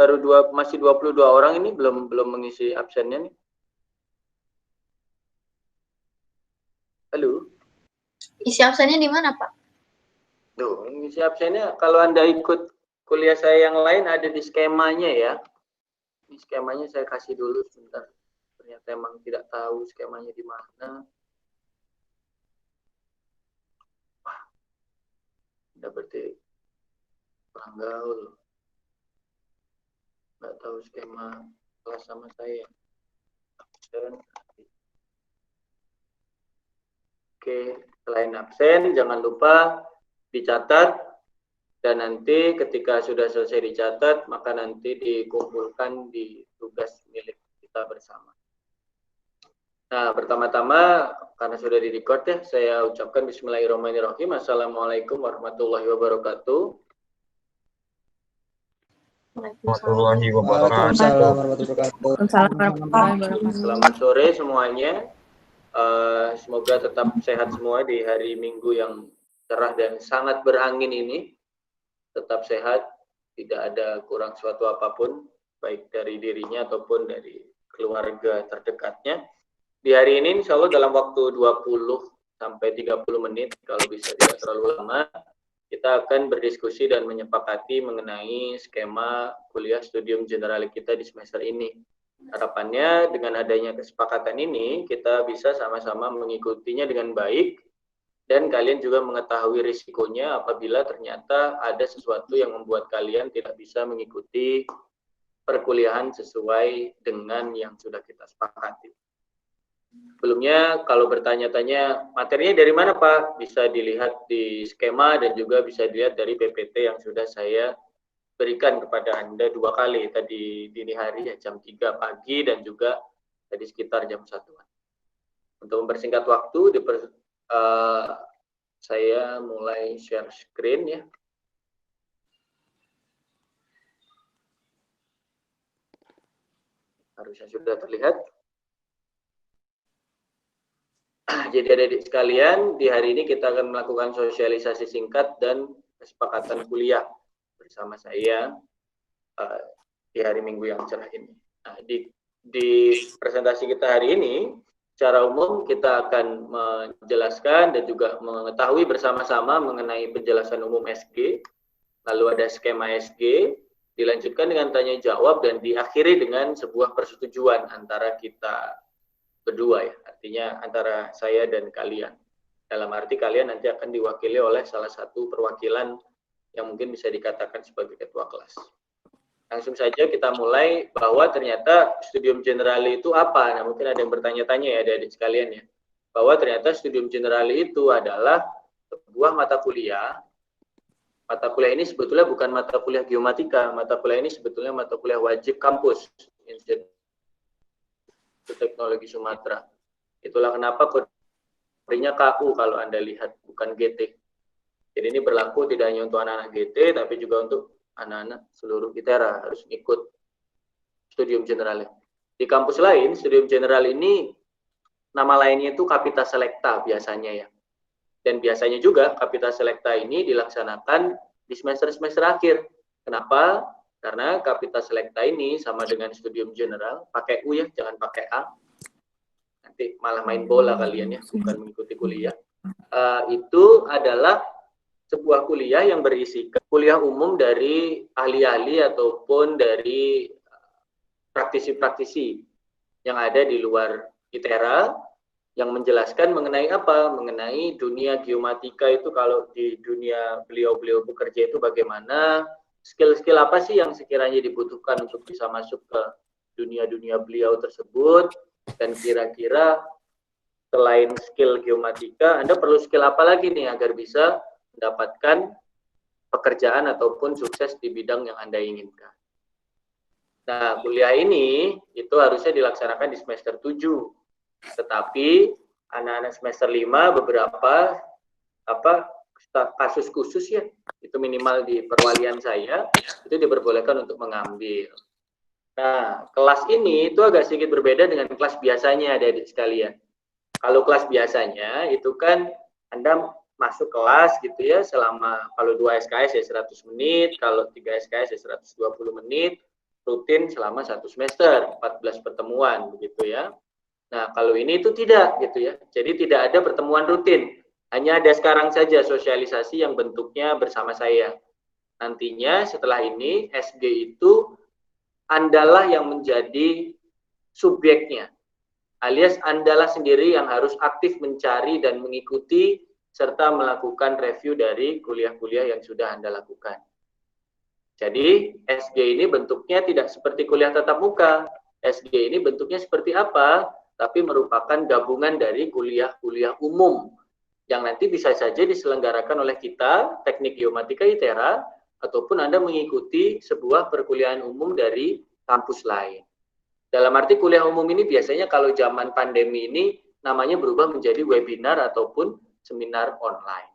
baru masih 22 orang ini belum mengisi absennya nih. Halo. Isi absennya di mana, Pak? Tuh, isi absennya kalau Anda ikut kuliah saya yang lain ada di skemanya ya. Ini skemanya saya kasih dulu sebentar. Ternyata emang tidak tahu skemanya di mana. Wah, udah berarti kurang gaul. Nggak tahu skema kelas sama saya. Oke, selain absen, jangan lupa dicatat, dan nanti ketika sudah selesai dicatat, maka nanti dikumpulkan di tugas milik kita bersama. Nah, pertama-tama, karena sudah di-record ya, saya ucapkan Bismillahirrahmanirrahim. Assalamualaikum warahmatullahi wabarakatuh. Warahmatullahi wabarakatuh. Selamat sore semuanya. Semoga tetap sehat semua di hari Minggu yang cerah dan sangat berangin ini. Tetap sehat, tidak ada kurang suatu apapun, baik dari dirinya ataupun dari keluarga terdekatnya. Di hari ini insya Allah dalam waktu 20 sampai 30 menit, kalau bisa tidak terlalu lama, kita akan berdiskusi dan menyepakati mengenai skema kuliah studium general kita di semester ini. Harapannya dengan adanya kesepakatan ini, kita bisa sama-sama mengikutinya dengan baik, dan kalian juga mengetahui risikonya apabila ternyata ada sesuatu yang membuat kalian tidak bisa mengikuti perkuliahan sesuai dengan yang sudah kita sepakati. Sebelumnya, kalau bertanya-tanya materinya dari mana Pak? Bisa dilihat di skema dan juga bisa dilihat dari PPT yang sudah saya berikan kepada Anda 2 kali, tadi dini hari ya, jam 3 pagi dan juga tadi sekitar jam 1-an. Untuk mempersingkat waktu, saya mulai share screen ya. Harusnya sudah terlihat. Jadi adik-adik sekalian, di hari ini kita akan melakukan sosialisasi singkat dan kesepakatan kuliah bersama saya di hari Minggu yang cerah ini. Nah, di presentasi kita hari ini, secara umum kita akan menjelaskan dan juga mengetahui bersama-sama mengenai penjelasan umum SG, lalu ada skema SG, dilanjutkan dengan tanya jawab, dan diakhiri dengan sebuah persetujuan antara kita berdua ya, artinya antara saya dan kalian. Dalam arti kalian nanti akan diwakili oleh salah satu perwakilan yang mungkin bisa dikatakan sebagai ketua kelas. Langsung saja kita mulai bahwa ternyata studium generale itu apa? Nah, mungkin ada yang bertanya-tanya ya adik-adik sekalian ya. Bahwa ternyata studium generale itu adalah sebuah mata kuliah. Mata kuliah ini sebetulnya bukan mata kuliah geomatika. Mata kuliah ini sebetulnya mata kuliah wajib kampus Institut Teknologi Sumatera. Itulah kenapa kodenya KU kalau Anda lihat, bukan GT. Jadi ini berlaku tidak hanya untuk anak-anak GT, tapi juga untuk anak-anak seluruh ITERA harus ikut studium general. Di kampus lain, studium general ini nama lainnya itu Kapita Selecta biasanya ya. Dan biasanya juga Kapita Selecta ini dilaksanakan di semester-semester akhir. Kenapa? Karena Kapita Selecta ini sama dengan studium general, pakai U ya, jangan pakai A. Nanti malah main bola kalian ya, bukan mengikuti kuliah. Itu adalah sebuah kuliah yang berisi kuliah umum dari ahli-ahli ataupun dari praktisi-praktisi yang ada di luar ITERA yang menjelaskan mengenai apa? Mengenai dunia geomatika itu, kalau di dunia beliau-beliau bekerja itu bagaimana, skill-skill apa sih yang sekiranya dibutuhkan untuk bisa masuk ke dunia-dunia beliau tersebut, dan kira-kira selain skill geomatika, Anda perlu skill apa lagi nih agar bisa mendapatkan pekerjaan ataupun sukses di bidang yang Anda inginkan. Nah, kuliah ini itu harusnya dilaksanakan di semester 7. Tetapi anak-anak semester 5 beberapa kasus khusus ya, itu minimal di perwalian saya, itu diperbolehkan untuk mengambil. Nah, kelas ini itu agak sedikit berbeda dengan kelas biasanya adik-adik sekalian. Kalau kelas biasanya itu kan Anda masuk kelas gitu ya, selama kalau 2 SKS ya 100 menit, kalau 3 SKS ya 120 menit, rutin selama 1 semester, 14 pertemuan begitu ya. Nah, kalau ini itu tidak gitu ya. Jadi tidak ada pertemuan rutin. Hanya ada sekarang saja sosialisasi yang bentuknya bersama saya. Nantinya setelah ini SG itu Andalah yang menjadi subjeknya. Alias Andalah sendiri yang harus aktif mencari dan mengikuti serta melakukan review dari kuliah-kuliah yang sudah Anda lakukan. Jadi SG ini bentuknya tidak seperti kuliah tatap muka. SG ini bentuknya seperti apa? Tapi merupakan gabungan dari kuliah-kuliah umum yang nanti bisa saja diselenggarakan oleh kita, Teknik Geomatika ITERA, ataupun Anda mengikuti sebuah perkuliahan umum dari kampus lain. Dalam arti kuliah umum ini biasanya kalau zaman pandemi ini namanya berubah menjadi webinar ataupun seminar online.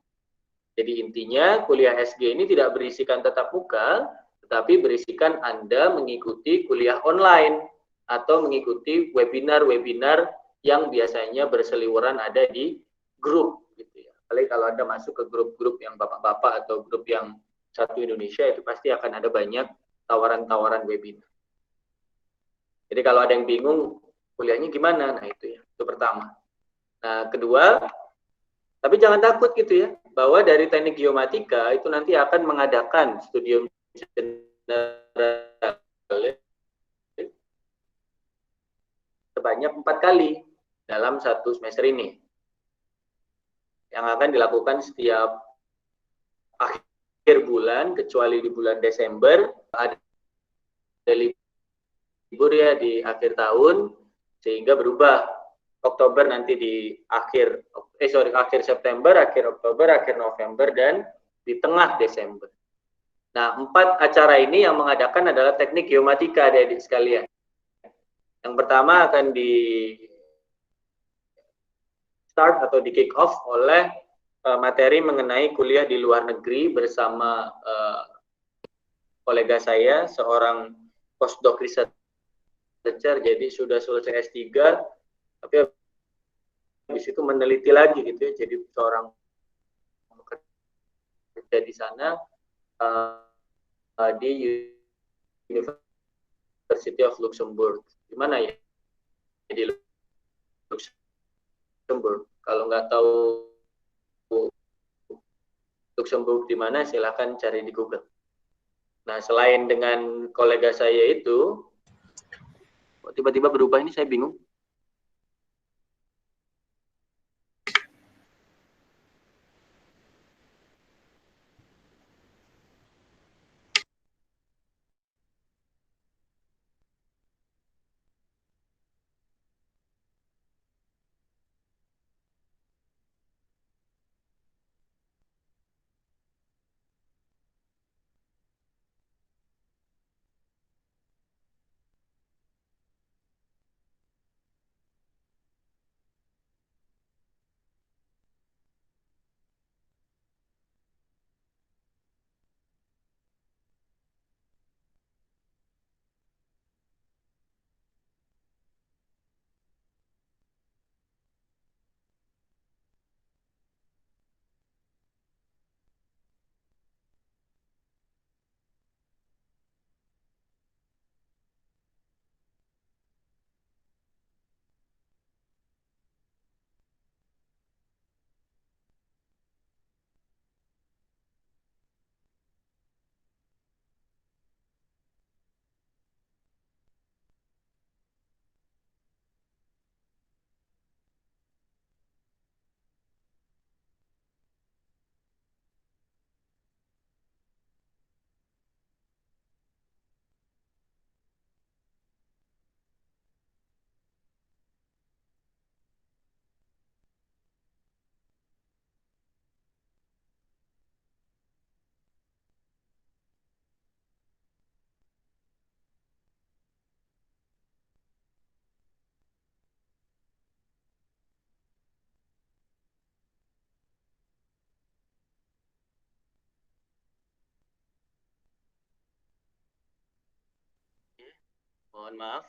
Jadi intinya kuliah SG ini tidak berisikan tatap muka, tetapi berisikan Anda mengikuti kuliah online atau mengikuti webinar-webinar yang biasanya berseliweran ada di grup gitu ya. Apalagi kalau Anda masuk ke grup-grup yang bapak-bapak atau grup yang satu Indonesia, itu pasti akan ada banyak tawaran-tawaran webinar. Jadi kalau ada yang bingung kuliahnya gimana, nah itu ya, itu pertama. Nah kedua, tapi jangan takut gitu ya, bahwa dari Teknik Geomatika itu nanti akan mengadakan studium general sebanyak 4 kali dalam 1 semester ini. Yang akan dilakukan setiap akhir bulan, kecuali di bulan Desember, ada libur ya di akhir tahun, sehingga berubah. Oktober nanti di akhir September, akhir Oktober, akhir November, dan di tengah Desember. Nah, 4 acara ini yang mengadakan adalah Teknik Geomatika, adik-adik sekalian. Yang pertama akan di start atau di kick off oleh materi mengenai kuliah di luar negeri bersama kolega saya, seorang postdoc researcher, jadi sudah selesai S3, tapi habis itu meneliti lagi gitu ya, jadi seorang kerja di sana di University of Luxembourg. Gimana ya? Di Luxembourg. Kalau nggak tahu Luxembourg di mana, silakan cari di Google. Nah, selain dengan kolega saya itu, tiba-tiba berubah ini, saya bingung. Mohon maaf.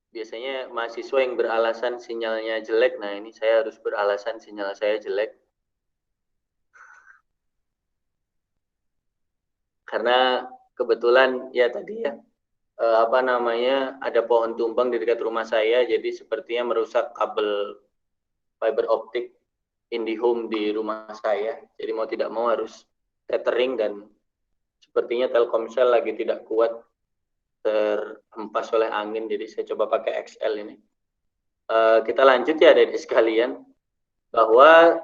Biasanya mahasiswa yang beralasan sinyalnya jelek, nah ini saya harus beralasan sinyal saya jelek. Karena kebetulan ya tadi ya ada pohon tumbang di dekat rumah saya, jadi sepertinya merusak kabel fiber optik IndiHome di rumah saya. Jadi mau tidak mau harus tethering, dan sepertinya Telkomsel lagi tidak kuat terhempas oleh angin, jadi saya coba pakai XL ini. Kita lanjut ya adik-adik sekalian, bahwa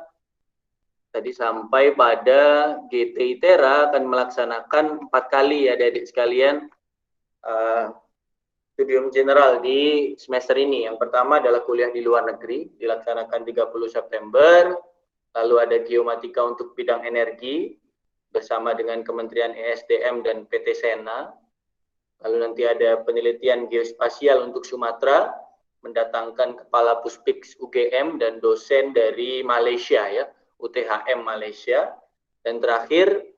tadi sampai pada GT ITERA akan melaksanakan 4 kali ya adik-adik sekalian studium general di semester ini. Yang pertama adalah kuliah di luar negeri, dilaksanakan 30 September. Lalu ada geomatika untuk bidang energi bersama dengan Kementerian ESDM dan PT Sena. Lalu nanti ada penelitian geospasial untuk Sumatera, mendatangkan kepala Puspik UGM dan dosen dari Malaysia ya, UTHM Malaysia. Dan terakhir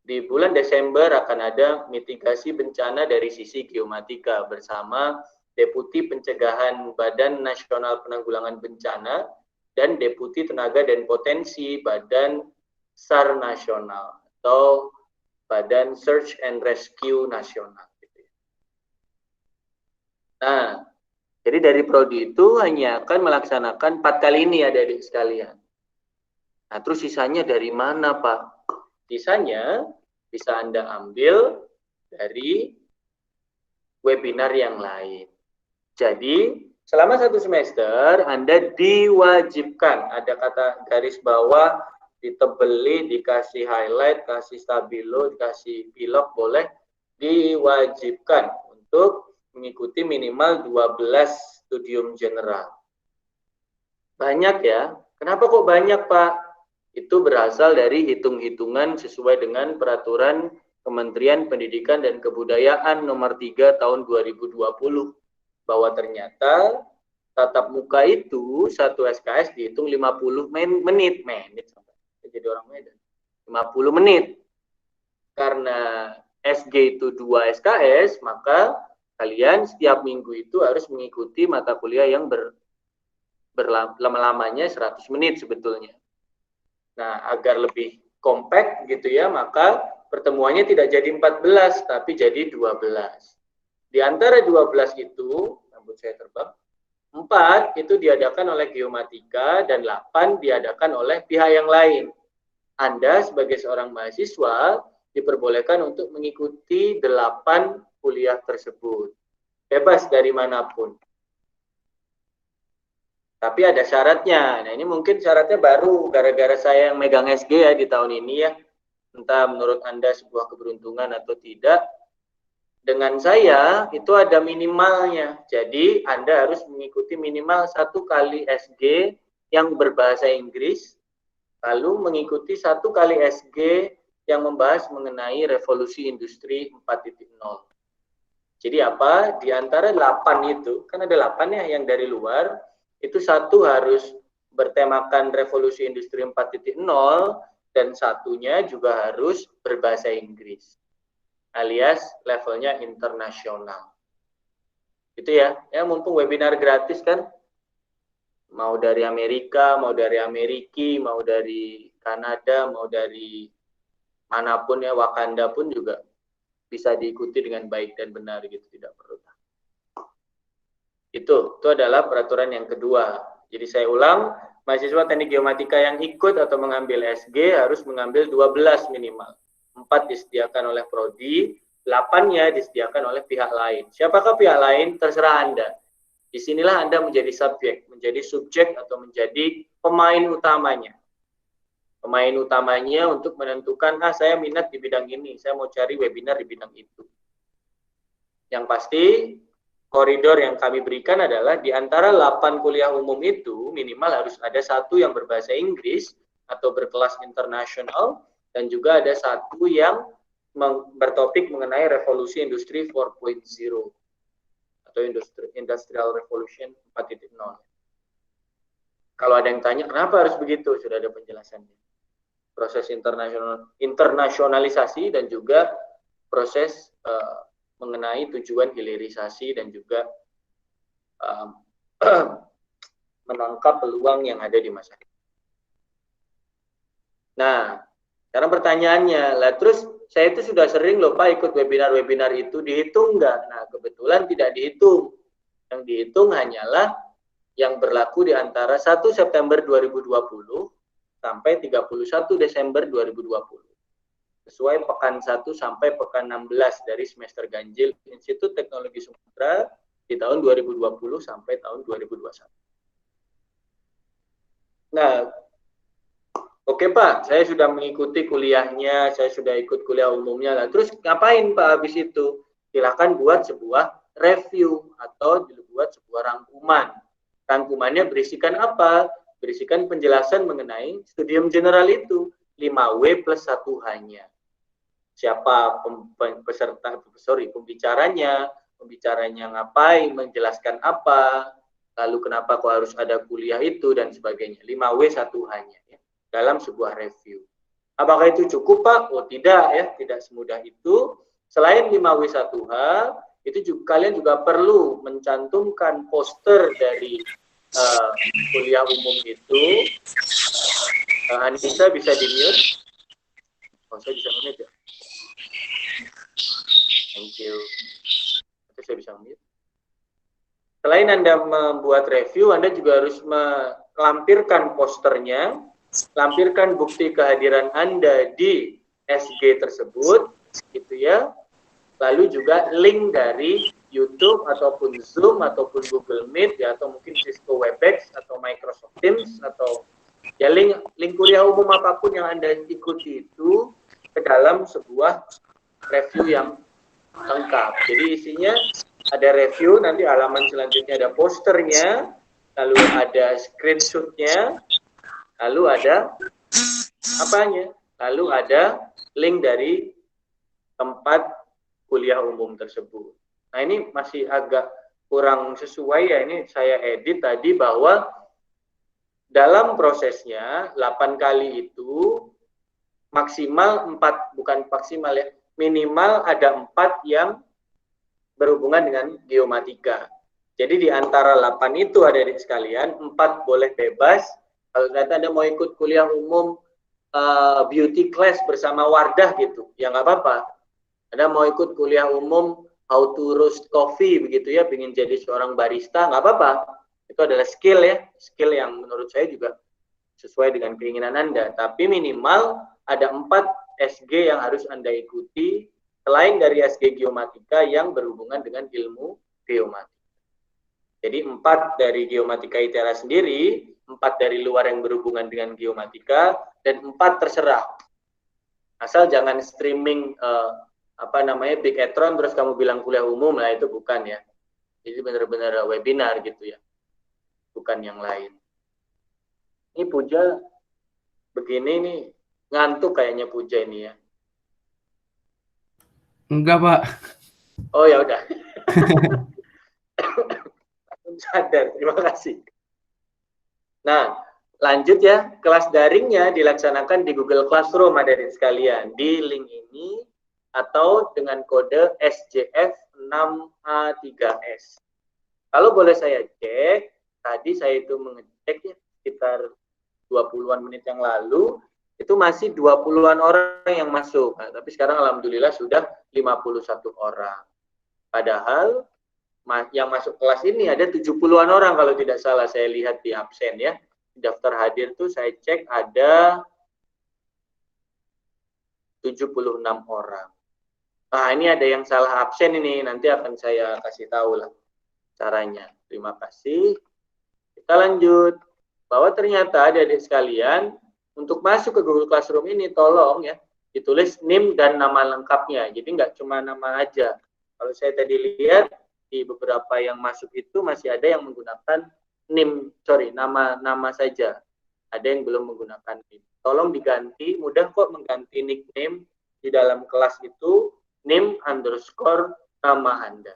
di bulan Desember akan ada mitigasi bencana dari sisi geomatika bersama Deputi Pencegahan Badan Nasional Penanggulangan Bencana dan Deputi Tenaga dan Potensi Badan SAR Nasional atau Badan Search and Rescue Nasional. Nah, jadi dari prodi itu hanya akan melaksanakan 4 kali ini adik-adik sekalian. Nah, terus sisanya dari mana, Pak? Sisanya bisa Anda ambil dari webinar yang lain. Jadi, selama 1 semester, Anda diwajibkan, ada kata garis bawah, ditebeli, dikasih highlight, kasih stabilo, dikasih pilok, boleh, diwajibkan untuk mengikuti minimal 12 studium general. Banyak ya. Kenapa kok banyak, Pak? Itu berasal dari hitung-hitungan sesuai dengan peraturan Kementerian Pendidikan dan Kebudayaan nomor 3 tahun 2020. Bahwa ternyata tatap muka itu 1 SKS dihitung 50 menit. Jadi orang Medan. 50 menit. Karena SG itu 2 SKS, maka kalian setiap minggu itu harus mengikuti mata kuliah yang berlama-lamanya 100 menit sebetulnya. Nah, agar lebih kompak gitu ya, maka pertemuannya tidak jadi 14, tapi jadi 12. Di antara 12 itu, rambut saya terbang, 4 itu diadakan oleh geomatika dan 8 diadakan oleh pihak yang lain. Anda sebagai seorang mahasiswa diperbolehkan untuk mengikuti 8 kuliah tersebut. Bebas dari manapun. Tapi ada syaratnya. Nah, ini mungkin syaratnya baru gara-gara saya yang megang SG ya di tahun ini ya. Entah menurut Anda sebuah keberuntungan atau tidak. Dengan saya itu ada minimalnya. Jadi Anda harus mengikuti minimal 1 kali SG yang berbahasa Inggris. Lalu mengikuti 1 kali SG yang membahas mengenai revolusi industri 4.0. Jadi apa? Di antara 8 itu, kan ada 8 ya yang dari luar, itu 1 harus bertemakan revolusi industri 4.0 dan 1-nya juga harus berbahasa Inggris alias levelnya internasional. Itu ya. Ya mumpung webinar gratis kan, mau dari Amerika, mau dari Ameriki, mau dari Kanada, mau dari manapun ya, Wakanda pun juga bisa diikuti dengan baik dan benar gitu, tidak perlu. Itu adalah peraturan yang kedua. Jadi saya ulang, mahasiswa teknik geomatika yang ikut atau mengambil SG harus mengambil 12 minimal. 4 disediakan oleh prodi, 8-nya disediakan oleh pihak lain. Siapakah pihak lain? Terserah Anda. Disinilah Anda menjadi subjek atau menjadi pemain utamanya. Pemain utamanya untuk menentukan, saya minat di bidang ini, saya mau cari webinar di bidang itu. Yang pasti, koridor yang kami berikan adalah di antara 8 kuliah umum itu minimal harus ada 1 yang berbahasa Inggris atau berkelas internasional dan juga ada 1 yang bertopik mengenai revolusi industri 4.0 atau industrial revolution 4.0. Kalau ada yang tanya kenapa harus begitu, sudah ada penjelasannya. Proses internasionalisasi dan juga proses mengenai tujuan hilirisasi dan juga menangkap peluang yang ada di masa depan. Nah, sekarang pertanyaannya, lah terus saya itu sudah sering loh Pak ikut webinar-webinar itu, dihitung nggak? Nah, kebetulan tidak dihitung. Yang dihitung hanyalah yang berlaku di antara 1 September 2020 sampai 31 Desember 2020. Sesuai pekan 1 sampai pekan 16 dari semester ganjil Institut Teknologi Sumatera di tahun 2020 sampai tahun 2021. Nah, oke Pak, saya sudah mengikuti kuliahnya, saya sudah ikut kuliah umumnya. Lah, terus ngapain Pak habis itu? Silakan buat sebuah review atau dibuat sebuah rangkuman. Rangkumannya berisikan apa? Berisikan penjelasan mengenai studium general itu, 5W plus 1H-nya. Siapa pembicaranya ngapain, menjelaskan apa, lalu kenapa kok harus ada kuliah itu, dan sebagainya. 5W 1H-nya ya, dalam sebuah review. Apakah itu cukup Pak? Oh tidak ya, tidak semudah itu. Selain 5W 1H, itu juga, kalian juga perlu mencantumkan poster dari kuliah umum itu. Anissa bisa di-mute? Oh, saya bisa mute ya? Thank you. Nanti saya bisa mute. Selain Anda membuat review, Anda juga harus melampirkan posternya, lampirkan bukti kehadiran Anda di SG tersebut, gitu ya. Lalu juga link dari YouTube ataupun Zoom ataupun Google Meet ya, atau mungkin Cisco Webex atau Microsoft Teams atau ya link kuliah umum apapun yang Anda ikuti itu ke dalam sebuah review yang lengkap. Jadi isinya ada review, nanti halaman selanjutnya ada posternya, lalu ada screenshotnya, lalu ada apanya, lalu ada link dari tempat kuliah umum tersebut. Nah ini masih agak kurang sesuai ya, ini saya edit tadi bahwa dalam prosesnya 8 kali itu maksimal 4, bukan maksimal ya, minimal ada 4 yang berhubungan dengan geomatika. Jadi di antara 8 itu ada di sekalian, 4 boleh bebas. Kalau ternyata Anda mau ikut kuliah umum beauty class bersama Wardah gitu, ya nggak apa-apa. Anda mau ikut kuliah umum how to roast coffee begitu ya, ingin jadi seorang barista, nggak apa-apa. Itu adalah skill ya, skill yang menurut saya juga sesuai dengan keinginan Anda. Tapi minimal ada 4 SG yang harus Anda ikuti, selain dari SG geomatika yang berhubungan dengan ilmu geomatika. Jadi 4 dari geomatika ITERA sendiri, 4 dari luar yang berhubungan dengan geomatika, dan 4 terserah. Asal jangan streaming Bigetron terus kamu bilang kuliah umum, lah itu bukan ya. Jadi benar-benar webinar gitu ya, bukan yang lain. Ini Puja begini nih, ngantuk kayaknya Puja ini ya. Enggak Pak. Oh ya udah. Sadar, terima kasih. Nah, lanjut ya, kelas daringnya dilaksanakan di Google Classroom adik-adik sekalian, di link ini atau dengan kode SJF6A3S. Kalau boleh saya cek, tadi saya itu mengecek ya, sekitar 20-an menit yang lalu, itu masih 20-an orang yang masuk. Nah, tapi sekarang alhamdulillah sudah 51 orang. Padahal yang masuk kelas ini ada 70-an orang kalau tidak salah, saya lihat di absen ya. Daftar hadir tuh saya cek ada 76 orang. Nah, ini ada yang salah absen ini, nanti akan saya kasih tahu lah caranya. Terima kasih. Kita lanjut. Bahwa ternyata adik-adik sekalian, untuk masuk ke Google Classroom ini tolong ya, ditulis NIM dan nama lengkapnya. Jadi nggak cuma nama aja. Kalau saya tadi lihat, di beberapa yang masuk itu masih ada yang menggunakan NIM, nama saja. Ada yang belum menggunakan NIM. Tolong diganti, mudah kok mengganti nickname di dalam kelas itu, NIM _ nama Anda.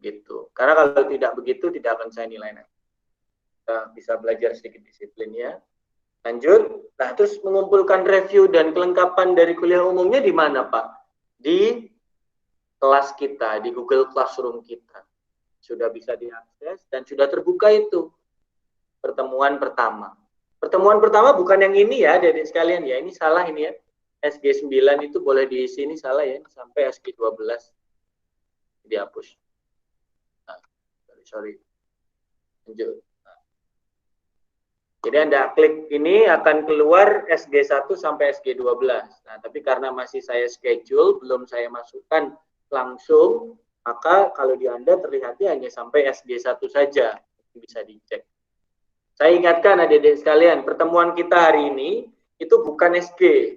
Gitu. Karena kalau tidak begitu, tidak akan saya nilai nanti. Kita bisa belajar sedikit disiplin ya. Lanjut. Nah, terus mengumpulkan review dan kelengkapan dari kuliah umumnya di mana, Pak? Di kelas kita, di Google Classroom kita. Sudah bisa diakses dan sudah terbuka itu. Pertemuan pertama. Pertemuan pertama bukan yang ini ya, adik-adik sekalian ya. Ini salah ini ya. SG 9 itu boleh diisi, ini salah ya, sampai SG 12 dihapus. Nah, sorry. Lanjut. Nah. Jadi Anda klik ini akan keluar SG 1 sampai SG 12. Nah, tapi karena masih saya schedule, belum saya masukkan langsung, maka kalau di Anda terlihatnya hanya sampai SG 1 saja. Bisa dicek. Saya ingatkan adik-adik sekalian, pertemuan kita hari ini itu bukan SG.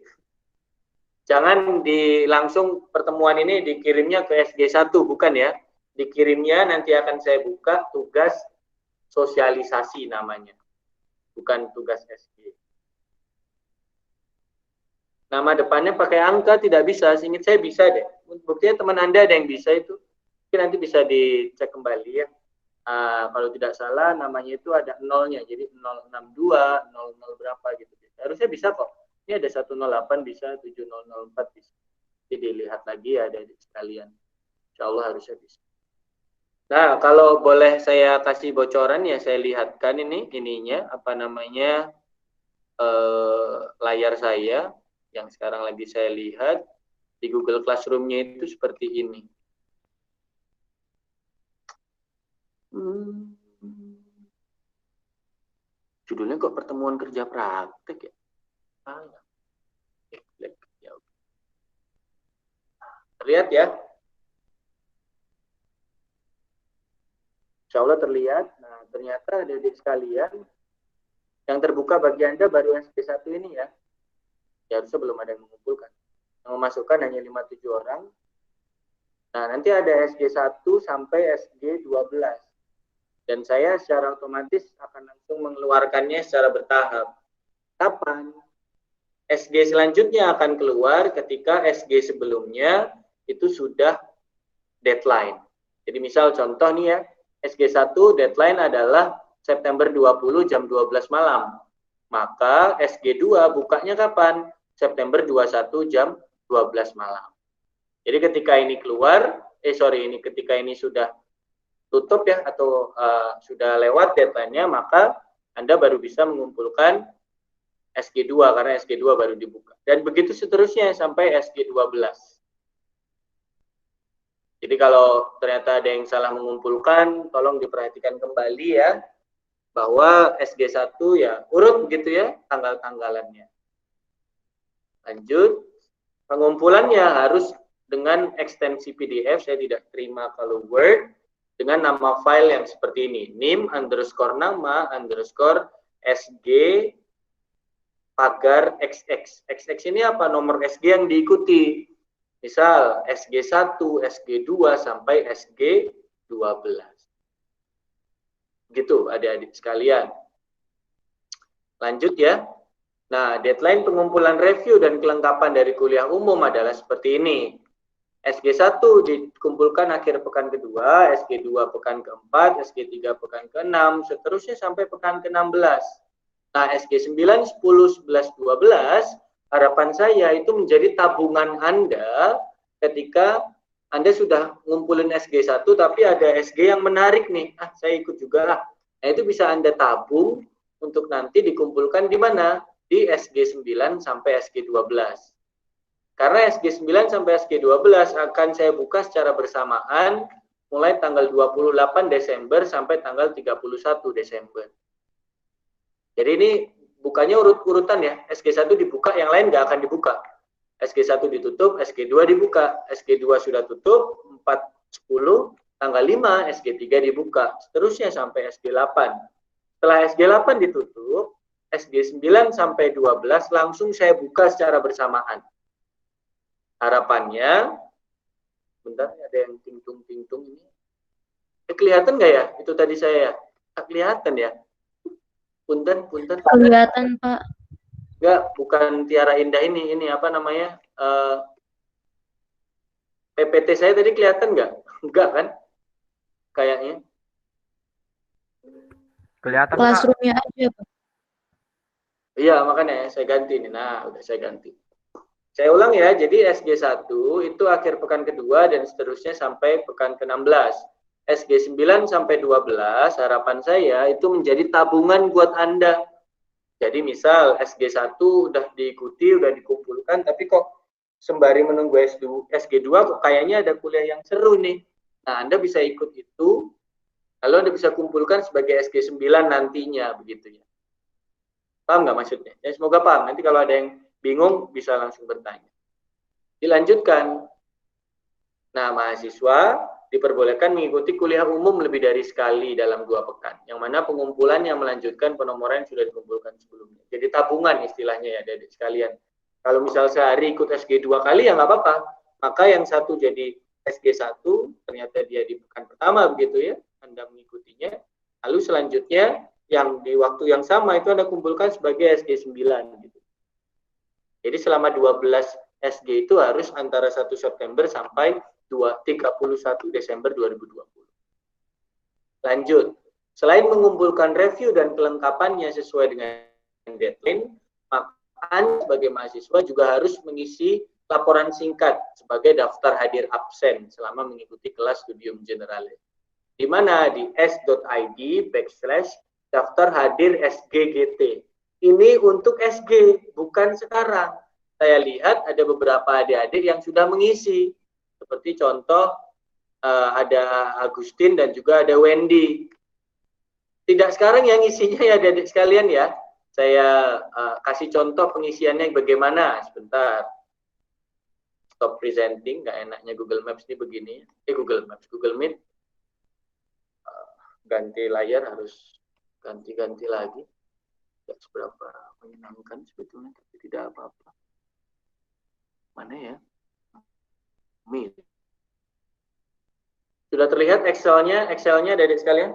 Jangan langsung pertemuan ini dikirimnya ke SG 1, bukan ya. Dikirimnya nanti akan saya buka tugas sosialisasi namanya. Bukan tugas SG. Nama depannya pakai angka tidak bisa, seingat saya bisa deh. Buktinya teman Anda ada yang bisa itu. Mungkin nanti bisa dicek kembali ya. Kalau tidak salah namanya itu ada nolnya, jadi 062, 00 berapa gitu. Harusnya bisa kok. Ini ada 108 bisa, 7004 bisa. Jadi dilihat lagi ya ada sekalian. Insya Allah harusnya bisa. Nah, kalau boleh saya kasih bocoran ya, saya lihatkan ininya apa namanya layar saya yang sekarang lagi saya lihat di Google Classroom-nya itu seperti ini. Judulnya kok pertemuan kerja praktek ya? Terlihat ya? Insya Allah terlihat. Nah, ternyata adik-adik sekalian, yang terbuka bagi Anda baru SG 1 ini ya. Ya harusnya belum ada yang mengumpulkan. Yang memasukkan hanya 57 orang. Nah, nanti ada SG 1 sampai SG 12. Dan saya secara otomatis akan langsung mengeluarkannya secara bertahap. Kapan? SG selanjutnya akan keluar ketika SG sebelumnya itu sudah deadline. Jadi misal contoh nih ya, SG 1 deadline adalah September 20 jam 12 malam. Maka SG 2 bukanya kapan? September 21 jam 12 malam. Jadi ketika ini keluar, ketika ini sudah tutup ya atau sudah lewat deadline-nya, maka Anda baru bisa mengumpulkan SG 2 karena SG 2 baru dibuka. Dan begitu seterusnya sampai SG 12. Jadi kalau ternyata ada yang salah mengumpulkan, tolong diperhatikan kembali ya, bahwa SG 1 ya urut begitu ya tanggal-tanggalannya. Lanjut, pengumpulannya harus dengan ekstensi PDF, saya tidak terima kalau Word, dengan nama file yang seperti ini, nim_nama_sg pagar xx. Xx ini apa? Nomor SG yang diikuti. Misal SG 1, SG 2 sampai SG 12. Gitu adik-adik sekalian. Lanjut ya. Nah, deadline pengumpulan review dan kelengkapan dari kuliah umum adalah seperti ini. SG 1 dikumpulkan akhir pekan kedua, SG 2 pekan keempat, SG 3 pekan ke-6, seterusnya sampai pekan ke-16. Nah, SG 9, 10, 11, 12, harapan saya itu menjadi tabungan Anda ketika Anda sudah ngumpulin SG 1, tapi ada SG yang menarik nih. Saya ikut juga lah. Nah, itu bisa Anda tabung untuk nanti dikumpulkan di mana? Di SG 9 sampai SG 12. Karena SG 9 sampai SG 12 akan saya buka secara bersamaan mulai tanggal 28 Desember sampai tanggal 31 Desember. Jadi ini bukanya urut-urutan ya. SG 1 dibuka, yang lain nggak akan dibuka. SG 1 ditutup, SG 2 dibuka. SG 2 sudah tutup, 4, 10, tanggal 5 SG 3 dibuka. Seterusnya sampai SG 8. Setelah SG 8 ditutup, SG 9 sampai 12 langsung saya buka secara bersamaan. Harapannya, bentar ada yang tingtung-tingtung ini. Kelihatan nggak ya? Itu tadi saya kelihatan ya? Punten. Kelihatan, Pak. Enggak, bukan Tiara Indah ini apa namanya? PPT saya tadi kelihatan nggak? Enggak kan? Kayaknya. Kelihatan, Pak. Classroom-nya aja, Pak. Iya, makanya saya ganti ini. Nah, udah saya ganti. Saya ulang ya, jadi SG 1 itu akhir pekan kedua dan seterusnya sampai pekan ke-16. SG 9 sampai 12, harapan saya itu menjadi tabungan buat Anda. Jadi misal SG1 udah diikuti, udah dikumpulkan, tapi kok sembari menunggu SG2 kok kayaknya ada kuliah yang seru nih. Nah, Anda bisa ikut itu, lalu Anda bisa kumpulkan sebagai SG9 nantinya, begitu ya. Paham nggak maksudnya? Ya, semoga paham. Nanti kalau ada yang bingung, bisa langsung bertanya. Dilanjutkan. Nah, mahasiswa diperbolehkan mengikuti kuliah umum lebih dari sekali dalam 2 pekan, yang mana pengumpulan yang melanjutkan penomoran yang sudah dikumpulkan sebelumnya. Jadi tabungan istilahnya ya, adik sekalian. Kalau misal sehari ikut SG 2 kali ya nggak apa-apa, maka yang satu jadi SG1, ternyata dia di pekan pertama begitu ya, Anda mengikutinya, lalu selanjutnya yang di waktu yang sama itu Anda kumpulkan sebagai SG9 gitu. Jadi selama 12 SG itu harus antara 1 September sampai 31 Desember 2020. Lanjut, selain mengumpulkan review dan kelengkapannya sesuai dengan deadline, maka sebagai mahasiswa juga harus mengisi laporan singkat sebagai daftar hadir absen selama mengikuti kelas studium generalis. Di mana di s.id/daftar hadir SGGT. Ini untuk SG, bukan sekarang. Saya lihat ada beberapa adik-adik yang sudah mengisi. Seperti contoh ada Agustin dan juga ada Wendy. Tidak sekarang yang isinya ya adik-adik sekalian ya. Saya kasih contoh pengisiannya bagaimana. Sebentar. Stop presenting, nggak enaknya Google Maps ini begini. Google Meet. Ganti layar harus ganti-ganti lagi. Tidak seberapa menyenangkan sebetulnya, tapi tidak apa-apa. Mana ya? Meet. Sudah terlihat Excel-nya adik sekalian?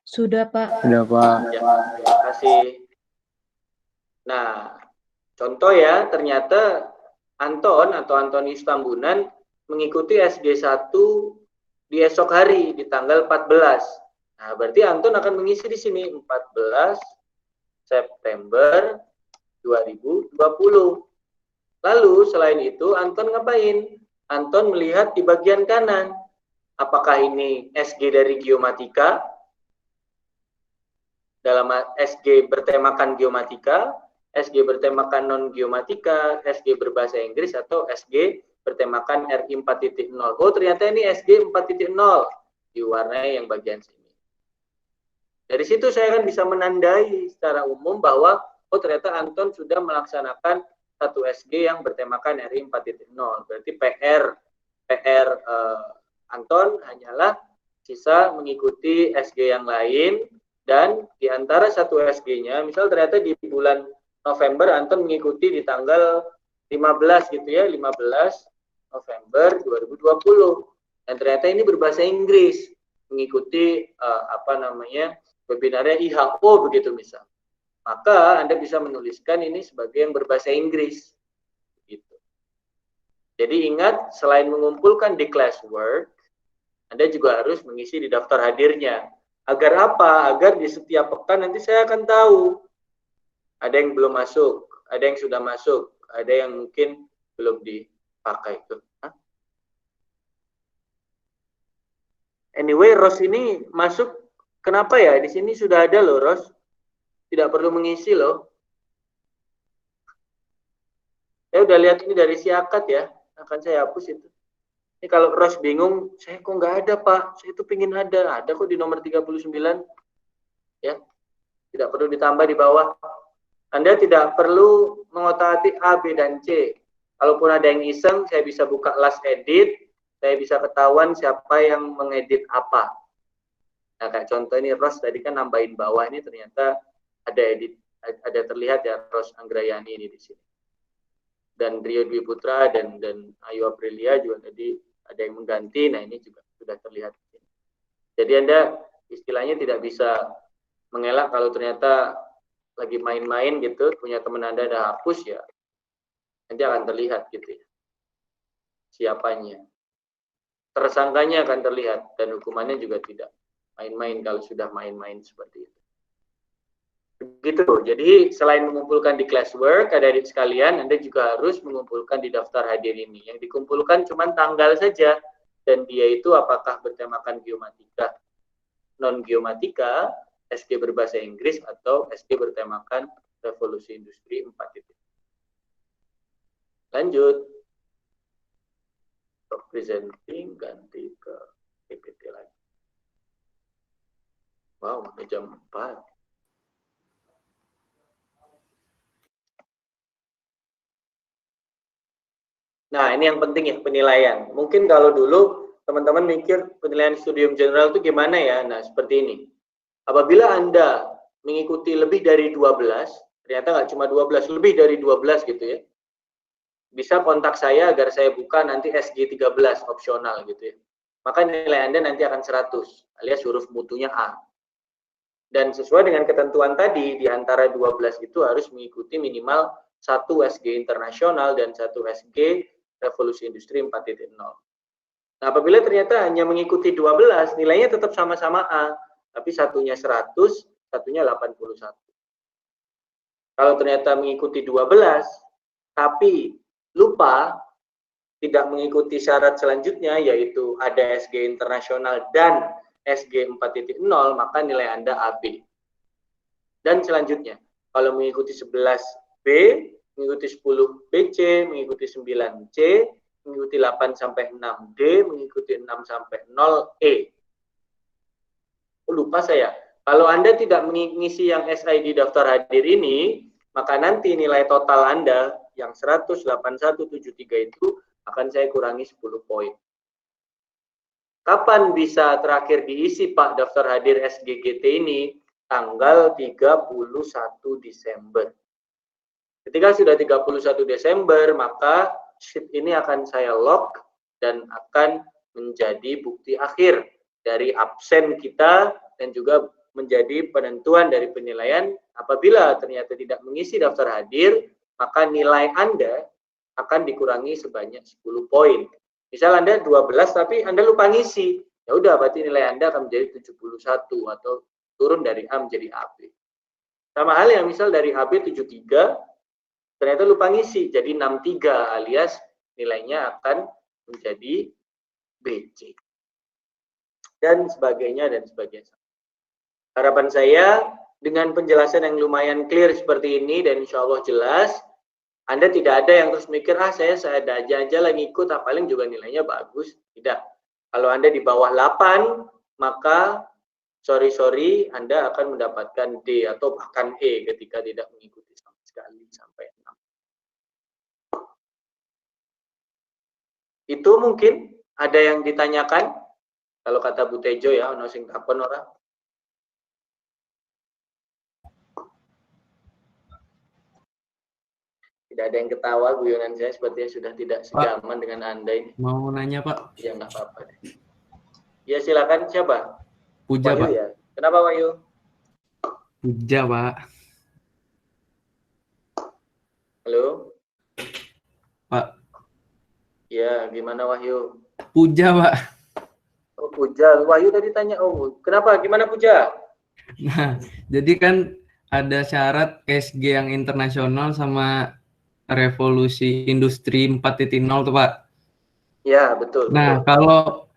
Sudah, Pak. Sudah, Pak. Ya, terima kasih. Nah, contoh ya, ternyata Anton atau Antonius Tambunan mengikuti SG1 di esok hari, di tanggal 14. Nah, berarti Anton akan mengisi di sini 14 September 2020. Lalu selain itu Anton ngapain? Anton melihat di bagian kanan. Apakah ini SG dari geomatika? Dalam SG bertemakan geomatika, SG bertemakan non-geomatika, SG berbahasa Inggris, atau SG bertemakan RI 4.0. Oh, ternyata ini SG 4.0. Diwarnai yang bagian sini. Dari situ saya kan bisa menandai secara umum bahwa oh ternyata Anton sudah melaksanakan satu SG yang bertemakan RI 4.0. Berarti PR Anton hanyalah sisa mengikuti SG yang lain, dan di antara satu SG-nya, misal ternyata di bulan November Anton mengikuti di tanggal 15 gitu ya, 15 November 2020. Dan ternyata ini berbahasa Inggris, mengikuti webinarnya IHO begitu misal. Maka Anda bisa menuliskan ini sebagai yang berbahasa Inggris. Gitu. Jadi ingat, selain mengumpulkan di classwork, Anda juga harus mengisi di daftar hadirnya. Agar apa? Agar di setiap pekan nanti saya akan tahu. Ada yang belum masuk, ada yang sudah masuk, ada yang mungkin belum dipakai. Anyway, Ros ini masuk, kenapa ya? Di sini sudah ada loh, Ros. Tidak perlu mengisi loh. Saya udah lihat ini dari si Akad ya. Akan saya hapus itu. Ini kalau Ros bingung, saya kok nggak ada Pak. Saya itu pingin ada. Ada kok di nomor 39. Ya. Tidak perlu ditambah di bawah. Anda tidak perlu mengotak-atik A, B, dan C. Kalaupun ada yang iseng, saya bisa buka last edit. Saya bisa ketahuan siapa yang mengedit apa. Nah, kayak contoh ini Ros tadi kan nambahin bawah ini ternyata ada terlihat ya Ros Anggrayani ini di sini. Dan Rio Dwi Putra dan Ayu Aprilia juga tadi ada yang mengganti. Nah, ini juga sudah terlihat. Jadi Anda istilahnya tidak bisa mengelak kalau ternyata lagi main-main gitu, punya teman Anda ada hapus ya. Nanti akan terlihat gitu ya. Siapanya. Tersangkanya akan terlihat dan hukumannya juga tidak main-main kalau sudah main-main seperti itu. Begitu. Jadi selain mengumpulkan di classwork, adik-adik sekalian, Anda juga harus mengumpulkan di daftar hadir ini. Yang dikumpulkan cuma tanggal saja, dan dia itu apakah bertemakan geomatika, non-geomatika, SG berbahasa Inggris atau SG bertemakan Revolusi Industri 4.0. Lanjut. Stop presenting, ganti ke PPT lagi. Wow, udah jam 4. Nah, ini yang penting ya, penilaian. Mungkin kalau dulu teman-teman mikir penilaian studium general itu gimana ya? Nah, seperti ini. Apabila Anda mengikuti lebih dari 12, ternyata nggak cuma 12, lebih dari 12 gitu ya. Bisa kontak saya agar saya buka nanti SG 13 opsional gitu ya. Maka nilai Anda nanti akan 100, alias huruf mutunya A. Dan sesuai dengan ketentuan tadi, di antara 12 itu harus mengikuti minimal 1 SG internasional dan 1 SG Revolusi Industri 4.0. Nah, apabila ternyata hanya mengikuti 12, nilainya tetap sama-sama A, tapi satunya 100, satunya 81. Kalau ternyata mengikuti 12, tapi lupa tidak mengikuti syarat selanjutnya, yaitu ada SG internasional dan SG 4.0, maka nilai Anda AB. Dan selanjutnya, kalau mengikuti 11B, mengikuti 10 BC, mengikuti 9 C, mengikuti 8 sampai 6 D, mengikuti 6 sampai 0 E. Oh, lupa saya. Kalau Anda tidak mengisi yang SID daftar hadir ini, maka nanti nilai total Anda yang 18173 itu akan saya kurangi 10 poin. Kapan bisa terakhir diisi Pak daftar hadir SGGT ini? Tanggal 31 Desember. Ketika sudah 31 Desember, maka sheet ini akan saya lock dan akan menjadi bukti akhir dari absen kita dan juga menjadi penentuan dari penilaian. Apabila ternyata tidak mengisi daftar hadir, maka nilai Anda akan dikurangi sebanyak 10 poin. Misal Anda 12 tapi Anda lupa ngisi, ya udah berarti nilai Anda akan menjadi 71 atau turun dari A menjadi AB. Sama hal yang misal dari AB 73 ternyata lupa ngisi jadi 63 alias nilainya akan menjadi BC. Dan sebagainya dan sebagainya. Harapan saya dengan penjelasan yang lumayan clear seperti ini dan insya Allah jelas, Anda tidak ada yang terus mikir, saya ada aja lagi ikut, paling juga nilainya bagus. Tidak. Kalau Anda di bawah 8, maka sorry, Anda akan mendapatkan D atau bahkan E ketika tidak mengikuti sama sekali sampai 6. Itu mungkin ada yang ditanyakan? Kalau kata Bu Tejo ya, ono sing takon ora? Tidak ada yang ketawa, guyonan saya sepertinya sudah tidak sejaman dengan Anda ini. Mau nanya, Pak? Ya, nggak apa-apa deh. Ya, silakan. Siapa? Puja, Wahyu, Pak. ya. Kenapa, Wahyu? Puja, Pak. Halo? Pak. Ya, gimana, Wahyu? Puja, Pak. Oh, Puja. Wahyu tadi tanya, kenapa? Gimana, Puja? Nah, jadi kan ada syarat SG yang internasional sama Revolusi Industri 4.0 tuh, Pak. Ya, betul. Nah, betul. kalau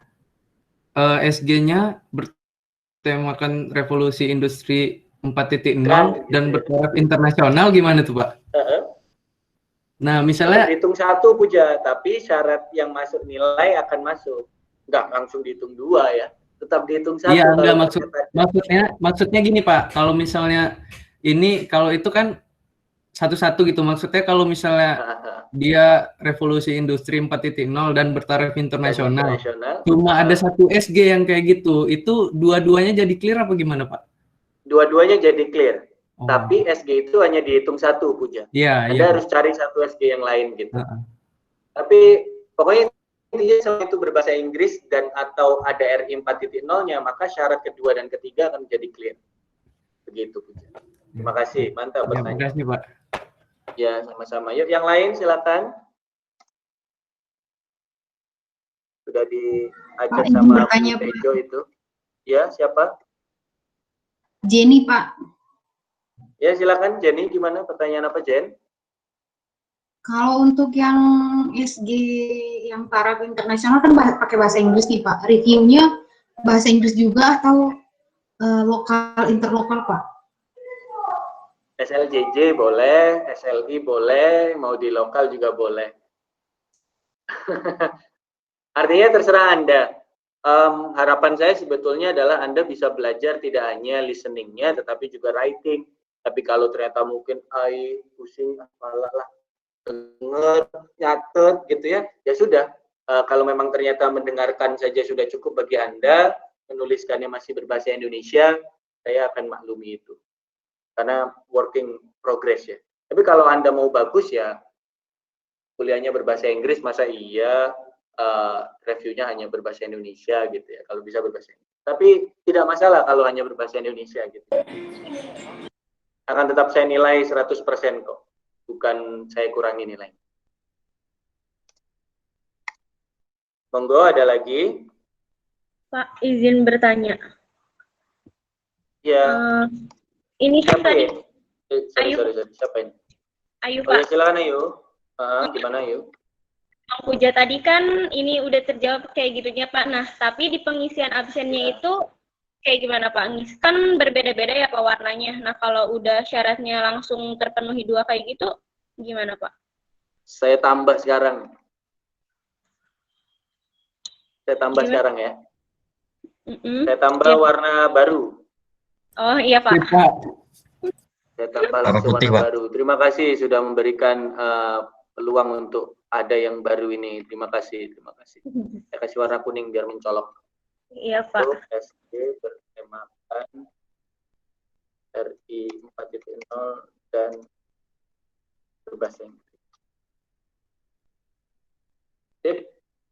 SG-nya bertemakan Revolusi Industri 4.0 dan bertaraf internasional gimana tuh, Pak? Nah, misalnya dihitung 1, Puja, tapi syarat yang masuk nilai akan masuk. Nggak langsung dihitung 2 ya. Tetap dihitung 1. Iya, enggak maksudnya gini, Pak. Kalau misalnya kalau itu kan satu-satu gitu. Maksudnya kalau misalnya dia Revolusi Industri 4.0 dan bertaraf internasional, cuma ada satu SG yang kayak gitu, itu dua-duanya jadi clear apa gimana, Pak? Dua-duanya jadi clear. Tapi SG itu hanya dihitung 1, Puja. Iya, Anda harus cari satu SG yang lain gitu. Tapi pokoknya intinya sama itu berbahasa Inggris dan atau ada RI 4.0-nya, maka syarat kedua dan ketiga akan menjadi clear. Begitu, Puja. Terima kasih, mantap pertanyaan. Terima kasih, Pak. Ya, sama-sama. Yuk, yang lain silakan. Sudah diajak sama Bu Tejo itu. Ya, siapa? Jenny, Pak. Ya, silakan Jenny. Gimana pertanyaan apa, Jen? Kalau untuk yang SG yang taraf internasional kan pakai bahasa Inggris nih, Pak. Reviewnya bahasa Inggris juga atau lokal, interlokal, Pak. SLJJ boleh, SLI boleh, mau di lokal juga boleh. Artinya terserah Anda. Harapan saya sebetulnya adalah Anda bisa belajar tidak hanya listeningnya, tetapi juga writing. Tapi kalau ternyata mungkin pusing, apalah lah, denger, nyatet gitu ya, ya sudah. Kalau memang ternyata mendengarkan saja sudah cukup bagi Anda, menuliskannya masih berbahasa Indonesia, saya akan maklumi itu. Karena working progress ya. Tapi kalau Anda mau bagus ya, kuliahnya berbahasa Inggris, masa iya reviewnya hanya berbahasa Indonesia gitu ya. Kalau bisa berbahasa Inggris. Tapi tidak masalah kalau hanya berbahasa Indonesia gitu. Akan tetap saya nilai 100% kok. Bukan saya kurangi nilai. Monggo, ada lagi? Pak, izin bertanya. Ya. Ini kan Siapa tadi ya? Sorry. Siapa ini? Ayu, Oh ya, Pak. silakan Ayu. Gimana Ayu? Bang Puja tadi kan ini udah terjawab kayak gitunya, Pak. Nah, tapi di pengisian absennya itu kayak gimana, Pak? Kan berbeda-beda ya, Pak, warnanya. Nah, kalau udah syaratnya langsung terpenuhi 2 kayak gitu, gimana, Pak? Saya tambah sekarang. Sekarang ya. Saya tambah Ya, warna baru. oh, iya, Pak. Saya tambah langsung warna baru. Terima kasih sudah memberikan peluang untuk ada yang baru ini. Terima kasih. Saya kasih warna kuning biar mencolok. Iya, Pak. Untuk SG bertemakan RI 4.0 dan berbahasa Inggris. Sip.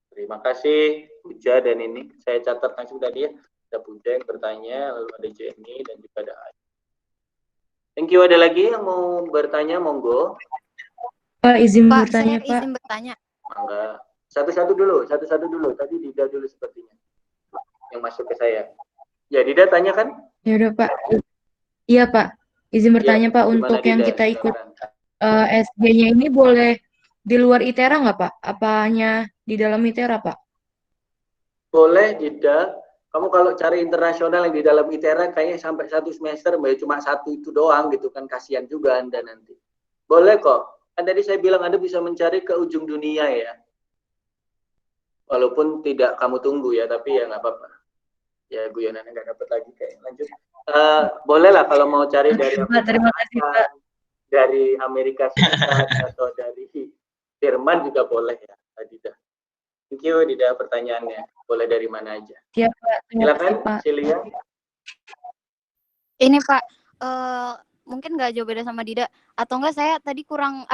Terima kasih Puja dan ini. Saya catat langsung tadi ya. Ada Puja yang bertanya, lalu ada Jenny dan juga ada Ayu. Thank you. Ada lagi yang mau bertanya, monggo. Pak, izin Pak, bertanya, saya Pak. izin bertanya. Enggak. Satu-satu dulu. Tadi Dida dulu sepertinya. Yang masuk ke saya. Ya, Dida tanya kan? Ya udah, Pak. Iya, Pak. Izin bertanya, Ya, Pak, gimana, untuk yang Dida? kita ikut Silakan. SG-nya ini boleh di luar ITERA nggak, Pak? Apa hanya di dalam ITERA, Pak? Boleh, Dida. Kamu kalau cari internasional yang di dalam ITERA kayaknya sampai 1 semester cuma 1 itu doang gitu kan, kasihan juga Anda nanti. Boleh kok. Kan tadi saya bilang Anda bisa mencari ke ujung dunia ya. Walaupun tidak kamu tunggu ya, tapi ya nggak apa-apa. Ya guyonannya nggak dapat lagi kayak. Lanjut. Boleh lah kalau mau cari dari Terima kasih, Pak. dari Amerika Serikat atau dari Jerman juga boleh ya, Dida. Thank you, Dida, pertanyaannya. Boleh dari mana aja. Siap, Pak. Silakan, Pak. Silia. Ini Pak, mungkin nggak jauh beda sama Dida. Atau enggak saya tadi kurang,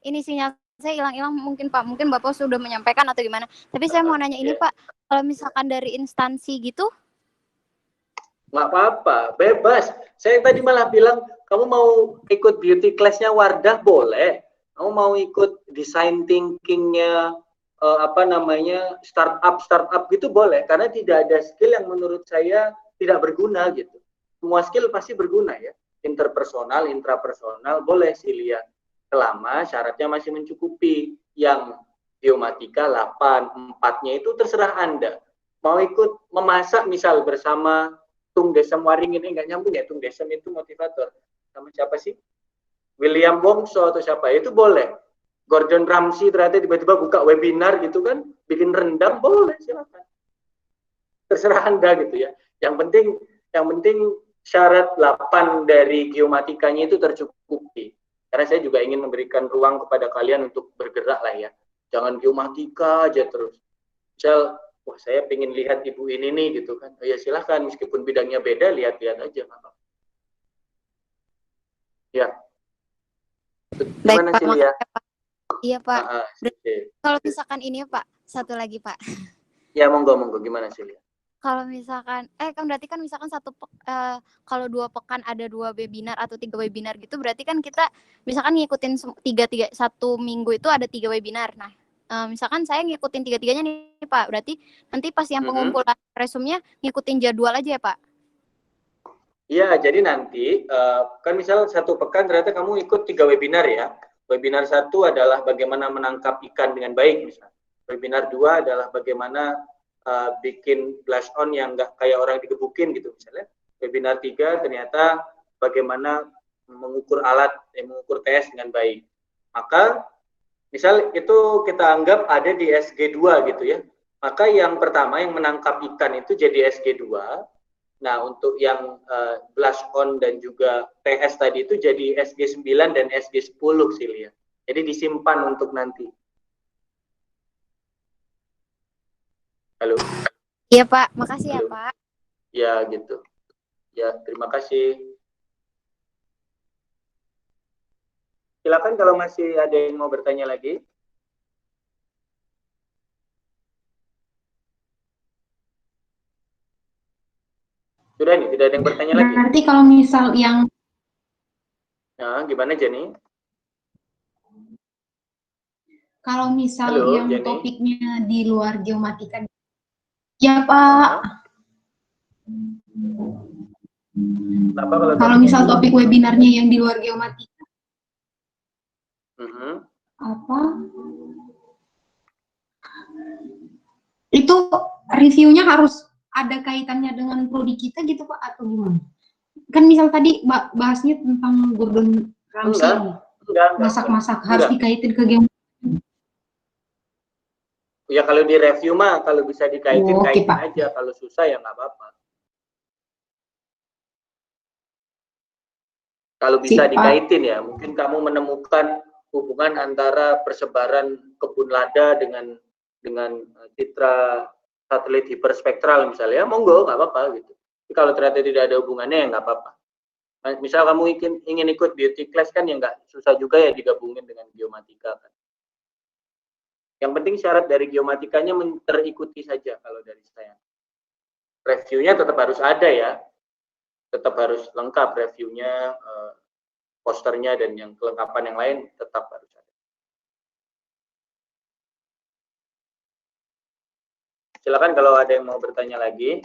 ini sinyal saya hilang-hilang mungkin Pak. Mungkin Bapak sudah menyampaikan atau gimana. Tapi saya mau nanya ini Pak, kalau misalkan dari instansi gitu? Nggak apa-apa, bebas. Saya tadi malah bilang, kamu mau ikut beauty class-nya Wardah, boleh. Kamu mau ikut design thinking-nya, startup gitu boleh. Karena tidak ada skill yang menurut saya tidak berguna gitu. Semua skill pasti berguna ya. Interpersonal, intrapersonal, boleh sih lihat. Selama syaratnya masih mencukupi. Yang biomatika 8, 4-nya itu terserah Anda. Mau ikut memasak misal bersama Tung Desem Waringin, ini nggak nyambung ya, Tung Desem itu motivator. Sama siapa sih? William Wongso atau siapa? Itu boleh. Gordon Ramsay ternyata tiba-tiba buka webinar gitu kan, bikin rendang, boleh, silakan. Terserah Anda gitu ya. Yang penting syarat 8 dari geomatikanya itu tercukupi. Karena saya juga ingin memberikan ruang kepada kalian untuk bergerak lah ya. Jangan geomatika aja terus. Misal, wah saya pengen lihat ibu ini nih gitu kan. Oh, ya silahkan, meskipun bidangnya beda, lihat-lihat aja. Ya. Baik Pak, Silia? Iya Pak. Kalau misalkan ini ya Pak, satu lagi Pak. Ya monggo, gimana Silia? Kalau misalkan, kan berarti kan misalkan kalau 2 pekan ada 2 webinar atau 3 webinar gitu, berarti kan kita misalkan ngikutin 1 minggu itu ada 3 webinar. Nah, misalkan saya ngikutin 3-3-nya nih Pak, berarti nanti pas yang pengumpulan resumnya ngikutin jadwal aja ya Pak? Iya, jadi nanti kan misal 1 pekan ternyata kamu ikut 3 webinar ya. Webinar 1 adalah bagaimana menangkap ikan dengan baik misalnya. Webinar 2 adalah bagaimana bikin blush on yang nggak kayak orang digebukin gitu misalnya. webinar 3 ternyata bagaimana mengukur alat, mengukur TS dengan baik. Maka misal itu kita anggap ada di SG2 gitu ya. Maka yang pertama yang menangkap ikan itu jadi SG2. Nah, untuk yang blush on dan juga TS tadi itu jadi SG9 dan SG10 sih Lia. Jadi disimpan untuk nanti. Halo. Iya Pak, makasih ya Halo. Pak. Ya gitu. Ya, terima kasih. Silakan kalau masih ada yang mau bertanya lagi. Sudah nih, tidak ada yang bertanya lagi. Berarti kalau misal yang Nah, gimana Jenny? kalau misal Halo, yang Jenny. topiknya di luar geomatika, ya Pak. Kenapa Kalau misal topik webinarnya yang di luar geomatika, apa? Itu reviewnya harus ada kaitannya dengan prodi kita gitu Pak atau gimana? Kan misal tadi bahasnya tentang Gordon Ramsay, masak-masak harus dikaitin ke geomatika. Ya kalau di review mah kalau bisa dikaitin kaitin Pak. aja, kalau susah ya nggak apa-apa. Kalau bisa dikaitin ya, mungkin kamu menemukan hubungan antara persebaran kebun lada dengan citra satelit hiperspektral misalnya, monggo nggak apa-apa gitu. Tapi kalau ternyata tidak ada hubungannya ya nggak apa-apa. Misal kamu ingin ikut beauty class kan ya nggak susah juga ya digabungin dengan geomatika kan. Yang penting syarat dari geomatikanya terikuti saja kalau dari saya. Reviewnya tetap harus ada ya. Tetap harus lengkap reviewnya, posternya dan yang kelengkapan yang lain tetap harus ada. Silakan kalau ada yang mau bertanya lagi.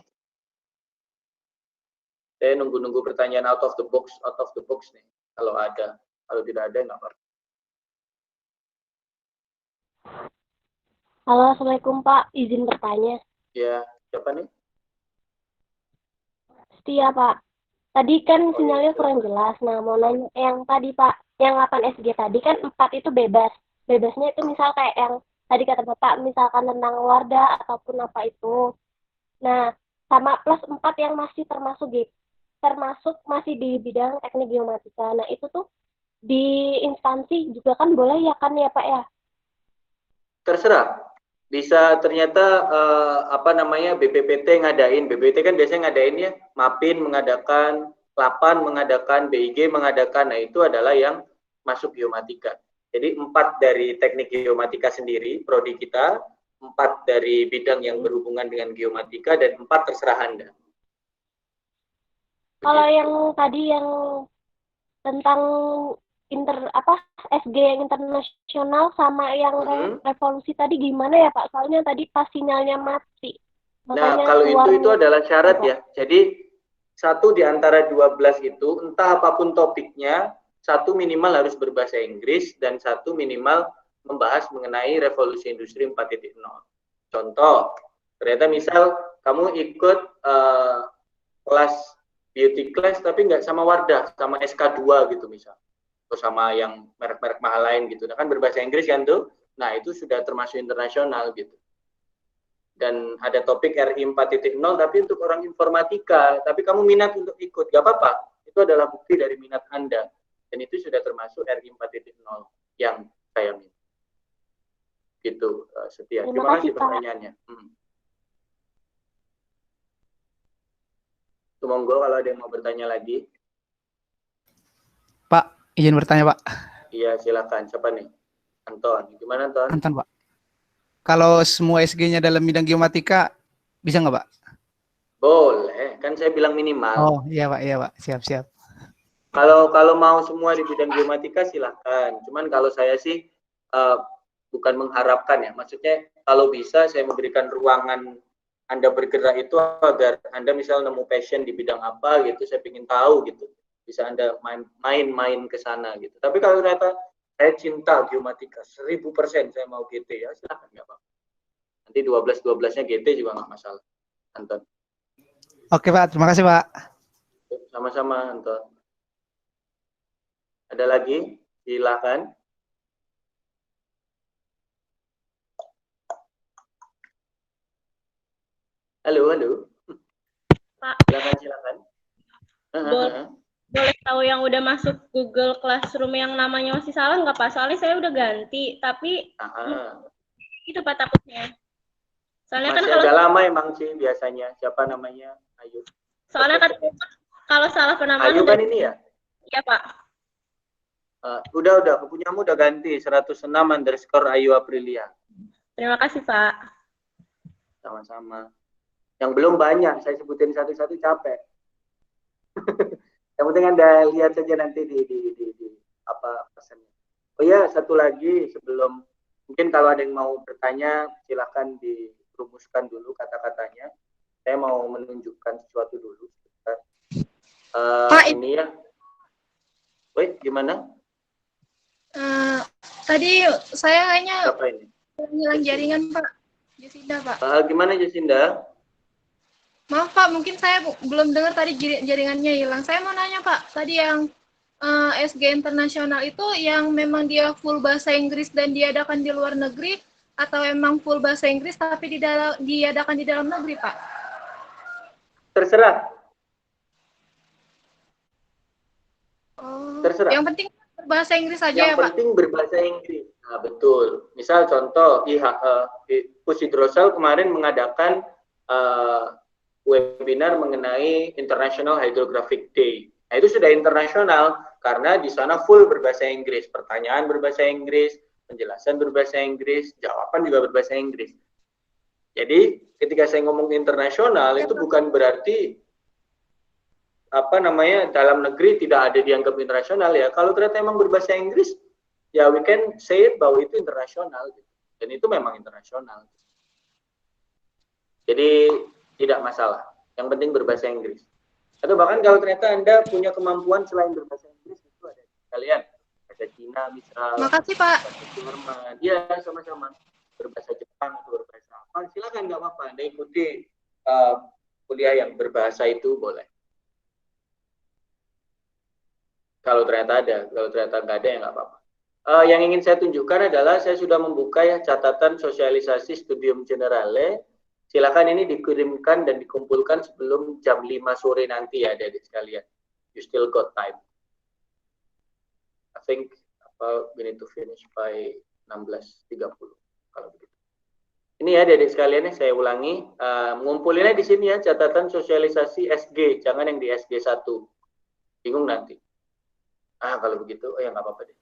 Saya nunggu-nunggu pertanyaan out of the box nih. Kalau ada, kalau tidak ada nggak apa-apa. Halo, Assalamualaikum Pak. Izin bertanya. Ya, siapa nih? Setia Pak. Tadi kan sinyalnya kurang jelas. Nah, mau nanya yang tadi Pak, yang 8 SG tadi kan 4 itu bebas. Bebasnya itu misal kayak yang tadi kata Bapak, misalkan tentang Wardah ataupun apa itu. Nah, sama plus 4 yang masih termasuk masih di bidang teknik geomatika. Nah, itu tuh di instansi juga kan boleh ya kan ya Pak ya? Terserah. Bisa ternyata BPPT ngadain. BPPT kan biasanya ngadain ya, Mapin mengadakan, Lapan mengadakan, BIG mengadakan. Nah, itu adalah yang masuk geomatika. Jadi 4 dari teknik geomatika sendiri, prodi kita, 4 dari bidang yang berhubungan dengan geomatika, dan 4 terserah Anda. Kalau yang tadi yang tentang SG yang internasional sama yang revolusi tadi gimana ya Pak? Soalnya tadi pas sinyalnya mati. Nah, kalau itu adalah syarat ya. Jadi satu di antara 12 itu, entah apapun topiknya, satu minimal harus berbahasa Inggris dan satu minimal membahas mengenai revolusi industri 4.0. Contoh, ternyata misal kamu ikut kelas beauty class tapi nggak sama Wardah, sama SK2 gitu misal. Atau sama yang merek-merek mahal lain gitu. Nah, kan berbahasa Inggris kan tuh. Nah, itu sudah termasuk internasional gitu. Dan ada topik RI 4.0 tapi untuk orang informatika, tapi kamu minat untuk ikut, gak apa-apa. Itu adalah bukti dari minat Anda. Dan itu sudah termasuk RI 4.0 yang saya minta. Gitu, Setia. Terima kasih pertanyaannya. Monggo kalau ada yang mau bertanya lagi. Pak, izin bertanya Pak. Iya, silakan. Siapa nih? Anton. Gimana Anton? Anton Pak. Kalau semua SG-nya dalam bidang geomatika, bisa nggak Pak? Boleh, kan saya bilang minimal. Oh iya Pak, siap. Kalau mau semua di bidang geomatika silahkan. Cuman kalau saya sih bukan mengharapkan ya. Maksudnya kalau bisa saya memberikan ruangan Anda bergerak itu agar Anda misal nemu passion di bidang apa gitu, saya ingin tahu gitu. Bisa Anda main-main ke sana gitu. Tapi kalau ternyata saya cinta geomatika 1000% saya mau GT ya silahkan, nggak apa-apa. Nanti 12-12-nya GT juga nggak masalah. Anton. Oke Pak, terima kasih Pak. sama-sama Anton. Ada lagi? Silakan. Halo, halo. Pak. Silakan. Boleh tahu yang udah masuk Google Classroom yang namanya masih salah nggak Pak? Soalnya saya udah ganti, tapi itu Pak takutnya. Soalnya masih kan agak lama emang sih biasanya. Siapa namanya? Ayu. Soalnya kan kalau salah penamaan Ayu kan ini ya? Iya Pak. Udah, punyamu udah ganti 106_Ayu Aprilia. Terima kasih Pak. Sama-sama. Yang belum banyak, saya sebutin satu-satu capek. Yang penting Anda lihat saja nanti di apa pesannya. Oh ya, satu lagi sebelum mungkin kalau ada yang mau bertanya silakan dirumuskan dulu kata-katanya. Saya mau menunjukkan sesuatu dulu. Ini ya. Wait, gimana? Tadi saya kayaknya Apa ini? hilang jaringan Pak. Jasinda Pak. Gimana Jasinda? Maaf Pak, mungkin saya belum dengar tadi jaringannya hilang. Saya mau nanya Pak, tadi yang SG internasional itu yang memang dia full bahasa Inggris dan diadakan di luar negeri atau emang full bahasa Inggris tapi diadakan di dalam negeri Pak? Terserah. Terserah. Yang penting berbahasa Inggris saja ya Pak? Yang penting berbahasa Inggris. Nah, betul. Misal contoh, Pusidrosal kemarin mengadakan webinar mengenai International Hydrographic Day. Nah, itu sudah internasional karena di sana full berbahasa Inggris. Pertanyaan berbahasa Inggris, penjelasan berbahasa Inggris, jawaban juga berbahasa Inggris. Jadi, ketika saya ngomong internasional, itu bukan berarti dalam negeri tidak ada dianggap internasional ya. Kalau ternyata emang berbahasa Inggris, ya we can say it bahwa itu internasional. Dan itu memang internasional. Jadi, tidak masalah. Yang penting berbahasa Inggris. Atau bahkan kalau ternyata Anda punya kemampuan selain berbahasa Inggris, itu ada kalian. Bahasa Cina misal. Makasih Pak. Bahasa Jerman. Ya, sama-sama. Berbahasa Jepang atau berbahasa apa. Silakan, nggak apa-apa. Anda ikuti kuliah yang berbahasa itu boleh. Kalau ternyata ada. Kalau ternyata nggak ada, ya nggak apa-apa. Yang ingin saya tunjukkan adalah saya sudah membuka ya catatan sosialisasi studium generale. Silakan ini dikirimkan dan dikumpulkan sebelum jam 5 sore nanti ya adik-adik sekalian. You still got time. I think we need to finish by 16.30 kalau begitu. Ini ya adik-adik sekalian saya ulangi. Ngumpulinnya di sini ya catatan sosialisasi SG, jangan yang di SG 1. Bingung nanti. Kalau begitu, ya nggak apa-apa deh.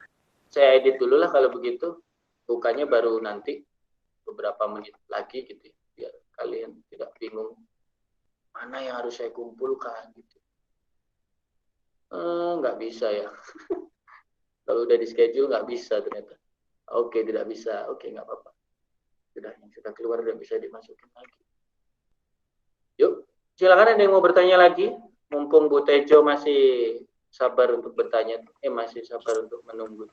Saya edit dulu lah kalau begitu. Bukanya baru nanti beberapa menit lagi gitu. Biar kalian tidak bingung mana yang harus saya kumpulkan gitu. Nggak bisa ya. Kalau udah di schedule nggak bisa ternyata. Oke, tidak bisa. Oke, nggak apa-apa. Sudah keluar udah bisa dimasukin lagi. Yuk, silakan ada yang mau bertanya lagi. Mumpung Bu Tejo masih sabar untuk bertanya. Masih sabar untuk menunggu.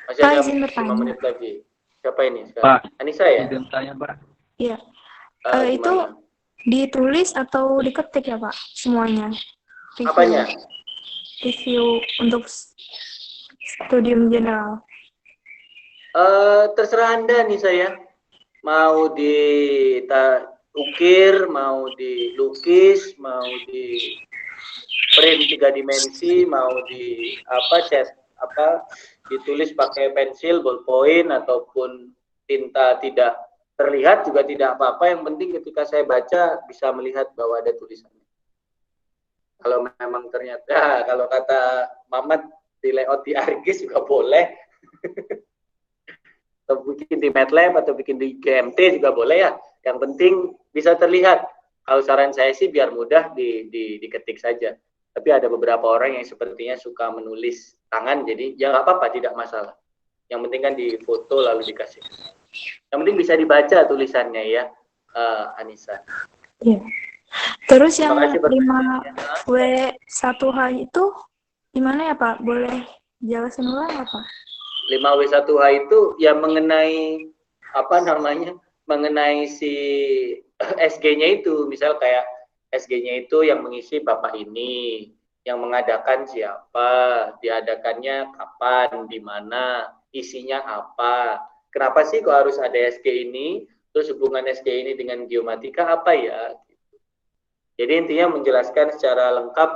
Masih ada 5 menit lagi. Siapa ini sekarang? Pak, Anissa ya? izin tanya, Pak. Iya. Itu ditulis atau diketik ya Pak semuanya? Review, apanya? Review untuk studium general. Terserah Anda nih saya. Mau diukir, mau dilukis, mau di print 3 dimensi, mau di ditulis pakai pensil, ballpoint ataupun tinta tidak terlihat juga tidak apa-apa. Yang penting ketika saya baca bisa melihat bahwa ada tulisannya. Kalau memang ternyata kalau kata Mamat di layout di ArcGIS juga boleh. Atau bikin di MATLAB atau bikin di GMT juga boleh ya. Yang penting bisa terlihat. Kalau saran saya sih biar mudah diketik saja. Tapi ada beberapa orang yang sepertinya suka menulis tangan, jadi ya nggak apa-apa, tidak masalah. Yang penting kan difoto lalu dikasih. Yang penting bisa dibaca tulisannya ya, Anissa. Iya. Terus yang 5W1H itu gimana ya Pak? Boleh jelasin ulang apa? 5W1H itu ya mengenai mengenai si SG-nya itu, misal kayak SG-nya itu yang mengisi Bapak ini, yang mengadakan siapa, diadakannya kapan, di mana, isinya apa. Kenapa sih kok harus ada SG ini? Terus hubungan SG ini dengan geomatika apa ya? Jadi intinya menjelaskan secara lengkap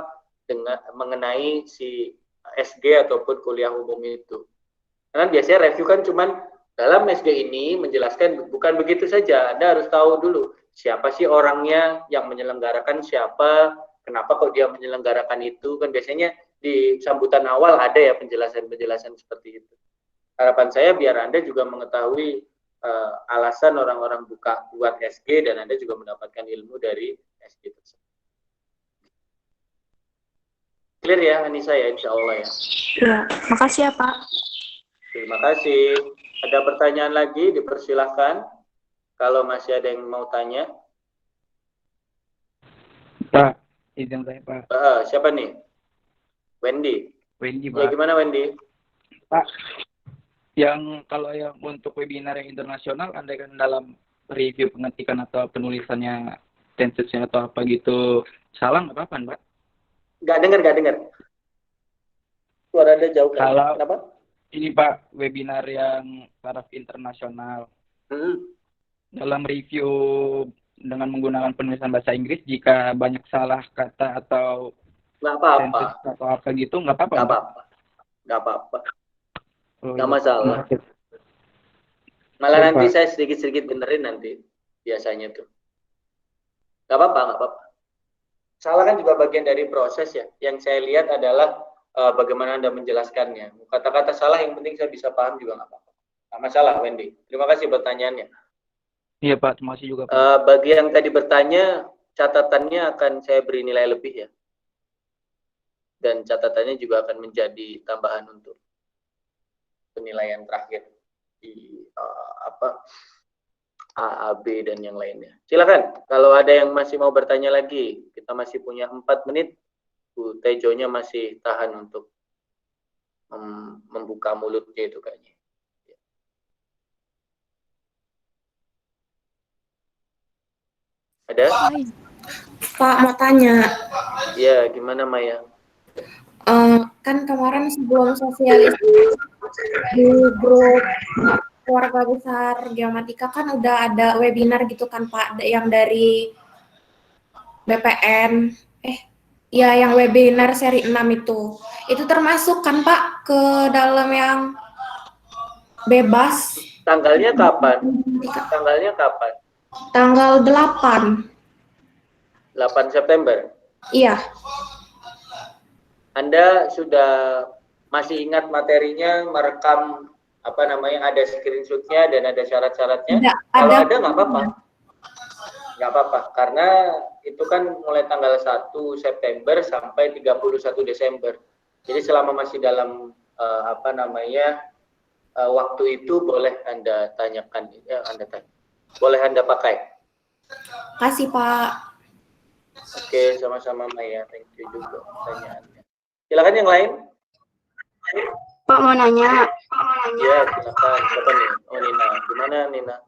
dengan mengenai si SG ataupun kuliah umum itu. Karena biasanya review kan cuman dalam SG ini menjelaskan, bukan begitu saja. Anda harus tahu dulu siapa sih orangnya, yang menyelenggarakan siapa, kenapa kok dia menyelenggarakan itu. Kan biasanya di sambutan awal ada ya penjelasan-penjelasan seperti itu. Harapan saya biar Anda juga mengetahui alasan orang-orang buat SG, dan Anda juga mendapatkan ilmu dari SG tersebut. Clear ya Anissa ya, insya Allah ya. Ya, makasih ya Pak. Terima kasih. Ada pertanyaan lagi, dipersilahkan. Kalau masih ada yang mau tanya. Pak, izin saya Pak. Siapa nih? Wendy. Wendy Ya Pak. gimana Wendy? Pak, kalau yang untuk webinar yang internasional, Anda kan dalam review pengetikan atau penulisannya, tensusnya atau apa gitu, salah nggak apa-apa Pak? Nggak dengar. Suara Anda jauh kan? Kalau Kenapa? ini Pak, webinar yang taraf internasional. Dalam review dengan menggunakan penulisan bahasa Inggris, jika banyak salah kata atau nggak apa-apa, atau apa gitu, nggak apa-apa. Nggak apa-apa. Oh, Nggak iya. masalah. Malah nanti saya sedikit-sedikit benerin nanti biasanya tuh. Nggak apa-apa. Salah kan juga bagian dari proses ya. Yang saya lihat adalah bagaimana Anda menjelaskannya. Kata-kata salah yang penting saya bisa paham juga nggak apa-apa. Nggak masalah Wendy. Terima kasih pertanyaannya. Iya Pak, terima kasih juga Pak. Bagi yang tadi bertanya, catatannya akan saya beri nilai lebih ya. Dan catatannya juga akan menjadi tambahan untuk penilaian terakhir di A, B, dan yang lainnya. Silakan, kalau ada yang masih mau bertanya lagi, kita masih punya 4 menit. Bu Tejonya masih tahan untuk membuka mulutnya itu kayaknya. Ada? Pak, mau tanya. Ya, gimana Maya? Kan kemarin sebelum sosialisasi di grup keluarga besar geomatika kan udah ada webinar gitu kan Pak, yang dari BPN, ya yang webinar seri 6 itu termasuk kan Pak ke dalam yang bebas. Tanggalnya kapan? Tanggal 8 September? Iya. Anda sudah masih ingat materinya, merekam ada screenshot-nya dan ada syarat-syaratnya? Kalau ada nggak apa-apa. Nggak apa-apa, karena itu kan mulai tanggal 1 September sampai 31 Desember. Jadi selama masih dalam waktu itu boleh Anda tanyakan, boleh Anda pakai. Kasih Pak. Oke, sama-sama Maya, thank you juga pertanyaannya. Silakan yang lain. Pak mau nanya. Ya, silakan. Siapa nih? Oh, Nina. Gimana Nina?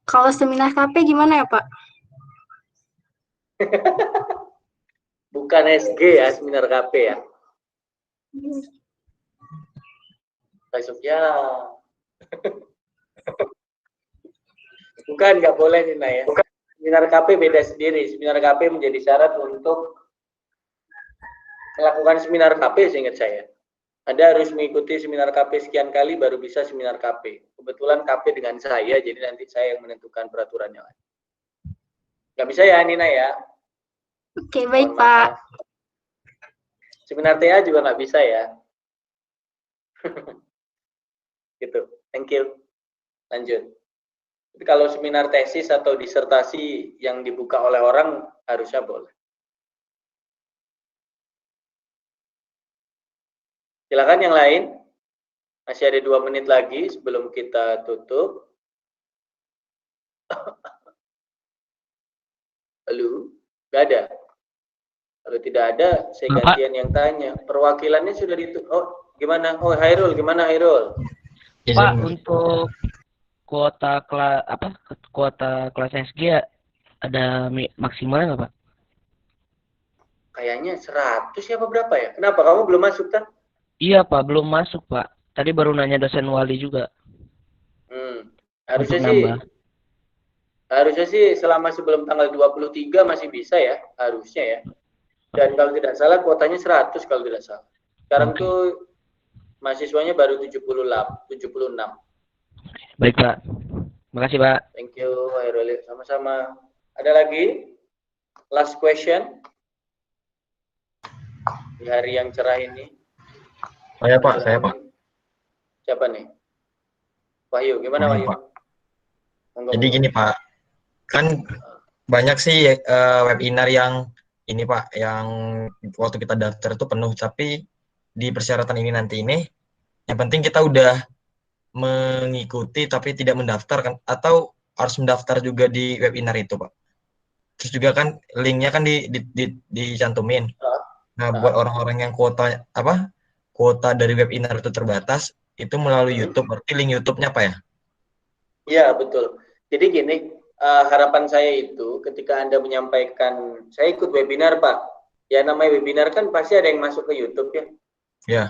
Kalau seminar KP gimana ya Pak? Bukan SG ya, seminar KP ya. Pak ya. Bukan, nggak boleh Nina ya. Seminar KP beda sendiri. Seminar KP menjadi syarat untuk melakukan seminar KP, seingat saya. Anda harus mengikuti seminar KP sekian kali baru bisa seminar KP. Kebetulan KP dengan saya, jadi nanti saya yang menentukan peraturannya. Nggak bisa ya Nina ya? Oke, baik Pak. Seminar TA juga nggak bisa ya? Gitu, thank you. Lanjut. Tapi kalau seminar tesis atau disertasi yang dibuka oleh orang, harusnya boleh. Silakan yang lain. Masih ada 2 menit lagi sebelum kita tutup. Halo? Nggak ada? Kalau tidak ada, saya gantian yang tanya. Perwakilannya sudah ditutup. Oh, gimana? Oh, Hairul, gimana Hairul? Pak, untuk kuota kelas SG ya, ada maksimalnya nggak, Pak? Kayaknya 100 ya apa berapa ya? Kenapa kamu belum masuk kan? Iya, Pak, belum masuk, Pak. Tadi baru nanya dosen wali juga. Harusnya Untuk sih nambah. harusnya sih selama sebelum tanggal 23 masih bisa ya, harusnya ya. Dan kalau tidak salah kuotanya 100 kalau tidak salah. Sekarang tuh mahasiswanya baru 76. Baik, Pak. Makasih, Pak. Thank you, Hairul. Sama-sama. Ada lagi? Last question. Di hari yang cerah ini. Saya Pak. Siapa nih? Wahyu, gimana Wahyu? Jadi gini Pak, kan banyak sih webinar yang ini Pak, yang waktu kita daftar itu penuh, tapi di persyaratan ini nanti ini, yang penting kita udah mengikuti tapi tidak mendaftar kan, atau harus mendaftar juga di webinar itu Pak. Terus juga kan linknya kan dicantumin. Nah buat orang-orang yang kuota dari webinar itu terbatas, itu melalui YouTube, berarti link YouTube-nya apa ya? Iya betul. Jadi gini, harapan saya itu ketika Anda menyampaikan, saya ikut webinar Pak. Ya namanya webinar kan pasti ada yang masuk ke YouTube ya. Ya.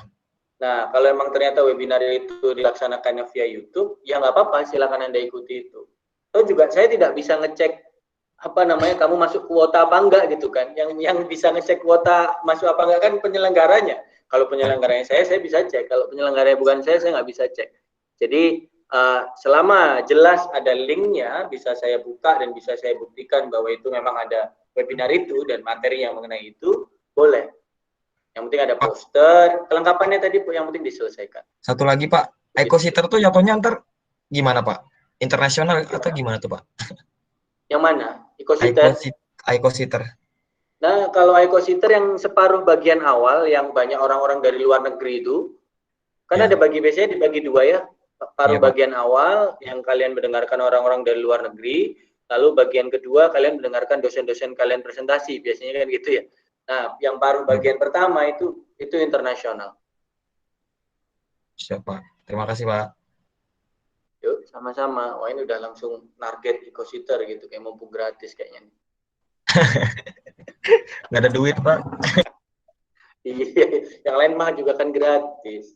Nah kalau emang ternyata webinar itu dilaksanakannya via YouTube, ya nggak apa-apa, silakan Anda ikuti itu. Atau juga saya tidak bisa ngecek kamu masuk kuota apa enggak gitu kan. Yang bisa ngecek kuota masuk apa enggak kan penyelenggaranya. Kalau penyelenggaranya saya bisa cek. Kalau penyelenggaranya bukan saya nggak bisa cek. Jadi selama jelas ada linknya, bisa saya buka dan bisa saya buktikan bahwa itu memang ada webinar itu dan materi yang mengenai itu, boleh. Yang penting ada poster, kelengkapannya tadi yang penting diselesaikan. Satu lagi Pak, EcoSeater tuh jatuhnya ntar gimana Pak? Internasional atau gimana tuh Pak? Yang mana? EcoSeater. Nah, kalau EcoSeater yang separuh bagian awal, yang banyak orang-orang dari luar negeri itu, kan ada biasanya dibagi dua ya. Paruh bagian awal yang kalian mendengarkan orang-orang dari luar negeri, lalu bagian kedua kalian mendengarkan dosen-dosen kalian presentasi, biasanya kan gitu ya. Nah, yang paruh bagian pertama itu internasional. Siap Pak. Terima kasih Pak. Yuk, sama-sama. Wah, ini udah langsung target EcoSeater gitu, kayak mumpung gratis kayaknya. Nggak ada duit Pak. Iya, yang lain mah juga kan gratis.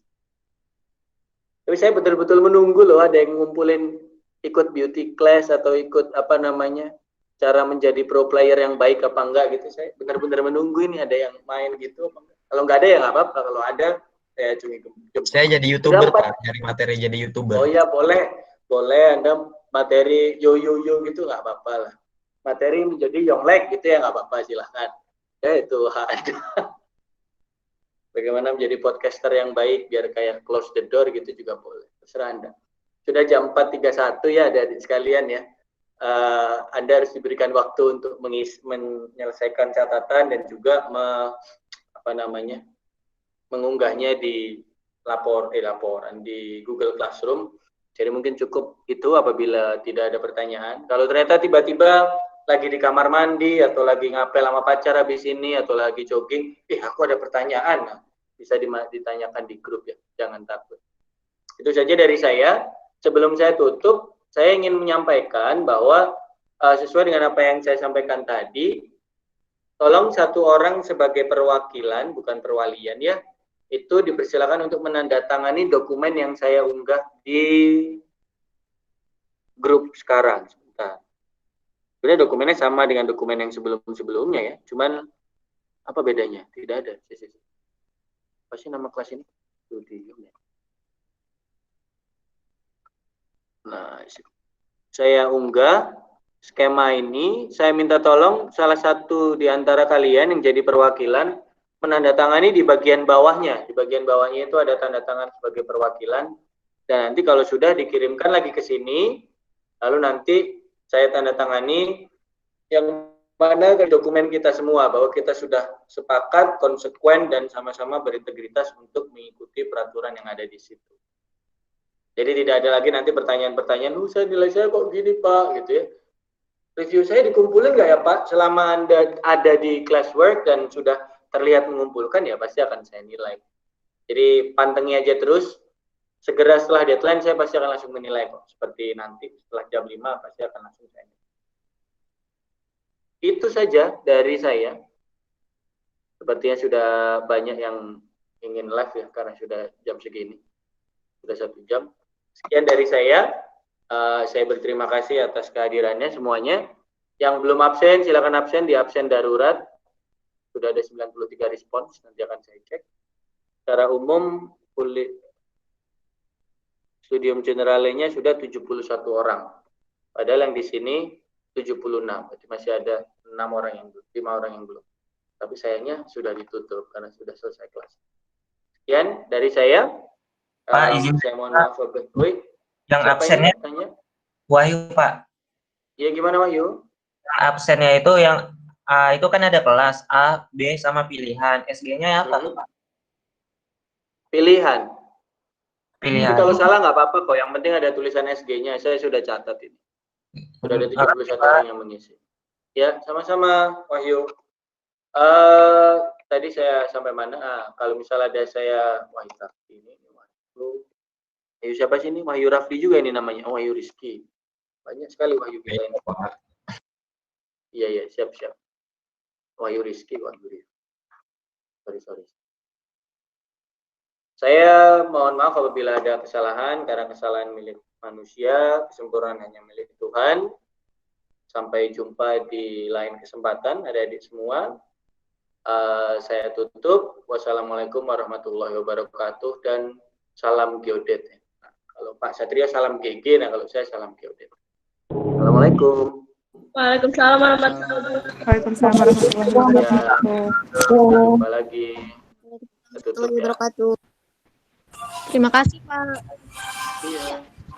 Tapi saya betul-betul menunggu loh ada yang ngumpulin ikut beauty class atau ikut cara menjadi pro player yang baik apa enggak gitu. Saya benar-benar menunggu ini ada yang main gitu apa enggak. Kalau nggak ada ya nggak apa-apa. Kalau ada saya cumi. Saya jadi YouTuber Pak, nyari materi jadi YouTuber. Oh iya boleh Anda materi yo gitu nggak apa-apa lah. Materi menjadi Yonglek gitu ya nggak apa-apa, silahkan. Ya itu hak Anda. Bagaimana menjadi podcaster yang baik biar kayak close the door gitu juga boleh. Terserah Anda. Sudah jam 4.31 ya adik-adik sekalian ya. Anda harus diberikan waktu untuk menyelesaikan catatan dan juga mengunggahnya di laporan di Google Classroom. Jadi mungkin cukup itu apabila tidak ada pertanyaan. Kalau ternyata tiba-tiba lagi di kamar mandi atau lagi ngapel sama pacar habis ini atau lagi jogging, aku ada pertanyaan. Nah, bisa ditanyakan di grup ya, jangan takut. Itu saja dari saya. Sebelum saya tutup, saya ingin menyampaikan bahwa sesuai dengan apa yang saya sampaikan tadi, tolong satu orang sebagai perwakilan, bukan perwalian ya, itu dipersilakan untuk menandatangani dokumen yang saya unggah di grup sekarang. Sebentar. Sebenarnya dokumennya sama dengan dokumen yang sebelum-sebelumnya ya, cuman apa bedanya? Tidak ada. Apa sih nama kelas ini? Nah, saya unggah skema ini. Saya minta tolong salah satu di antara kalian yang jadi perwakilan menandatangani di bagian bawahnya. Di bagian bawahnya itu ada tanda tangan sebagai perwakilan. Dan nanti kalau sudah dikirimkan lagi ke sini, lalu nanti saya tanda tangani yang mana dokumen kita semua bahwa kita sudah sepakat, konsekuen, dan sama-sama berintegritas untuk mengikuti peraturan yang ada di situ. Jadi tidak ada lagi nanti pertanyaan-pertanyaan, nilai saya kok gini Pak, gitu ya. Review saya dikumpulin nggak ya Pak? Selama Anda ada di classwork dan sudah terlihat mengumpulkan, ya pasti akan saya nilai. Jadi pantengin aja terus. Segera setelah deadline saya pasti akan langsung menilai kok. Seperti nanti setelah jam 5 pasti akan langsung saya nilai. Itu saja dari saya. Sepertinya sudah banyak yang ingin live ya, karena sudah jam segini. Sudah 1 jam. Sekian dari saya. Saya berterima kasih atas kehadirannya semuanya. Yang belum absen, silakan absen di absen darurat. Sudah ada 93 respons, nanti akan saya cek. Secara umum, studium generalenya sudah 71 orang. Padahal yang di sini 76, berarti masih ada 5 orang yang belum. Tapi sayangnya sudah ditutup karena sudah selesai kelas. Sekian dari saya. Pak, izin saya mohon maaf. Yang absennya Wahyu, Pak. Ya, gimana Wahyu? Absennya itu yang itu kan ada kelas A, B, sama pilihan. SG-nya apa tuh, Pak? Pilihan. Pilihan. Jadi kalau salah nggak apa-apa kok. Yang penting ada tulisan SG-nya. Saya sudah catat ini. Sudah ada 71 orang yang mengisi. Ya, sama-sama Wahyu. Tadi saya sampai mana? Kalau misalnya ada saya Wahyu Rafli ini. Wahyu siapa sih ini? Wahyu Rafli juga ini namanya. Wahyu Rizky. Banyak sekali Wahyu kita ini. Iya, siap. Wahyu Rizky, sorry. Saya mohon maaf apabila ada kesalahan, karena kesalahan milik manusia, kesempurnaan hanya milik Tuhan. Sampai jumpa di lain kesempatan, adik-adik semua. Saya tutup. Wassalamualaikum warahmatullahi wabarakatuh dan salam geodet. Nah, kalau Pak Satrio salam GG, nah kalau saya salam geodet. Assalamualaikum. Waalaikumsalam warahmatullahi wabarakatuh. Jumpa lagi. Warahmatullahi wabarakatuh. Terima kasih, Pak. Iya.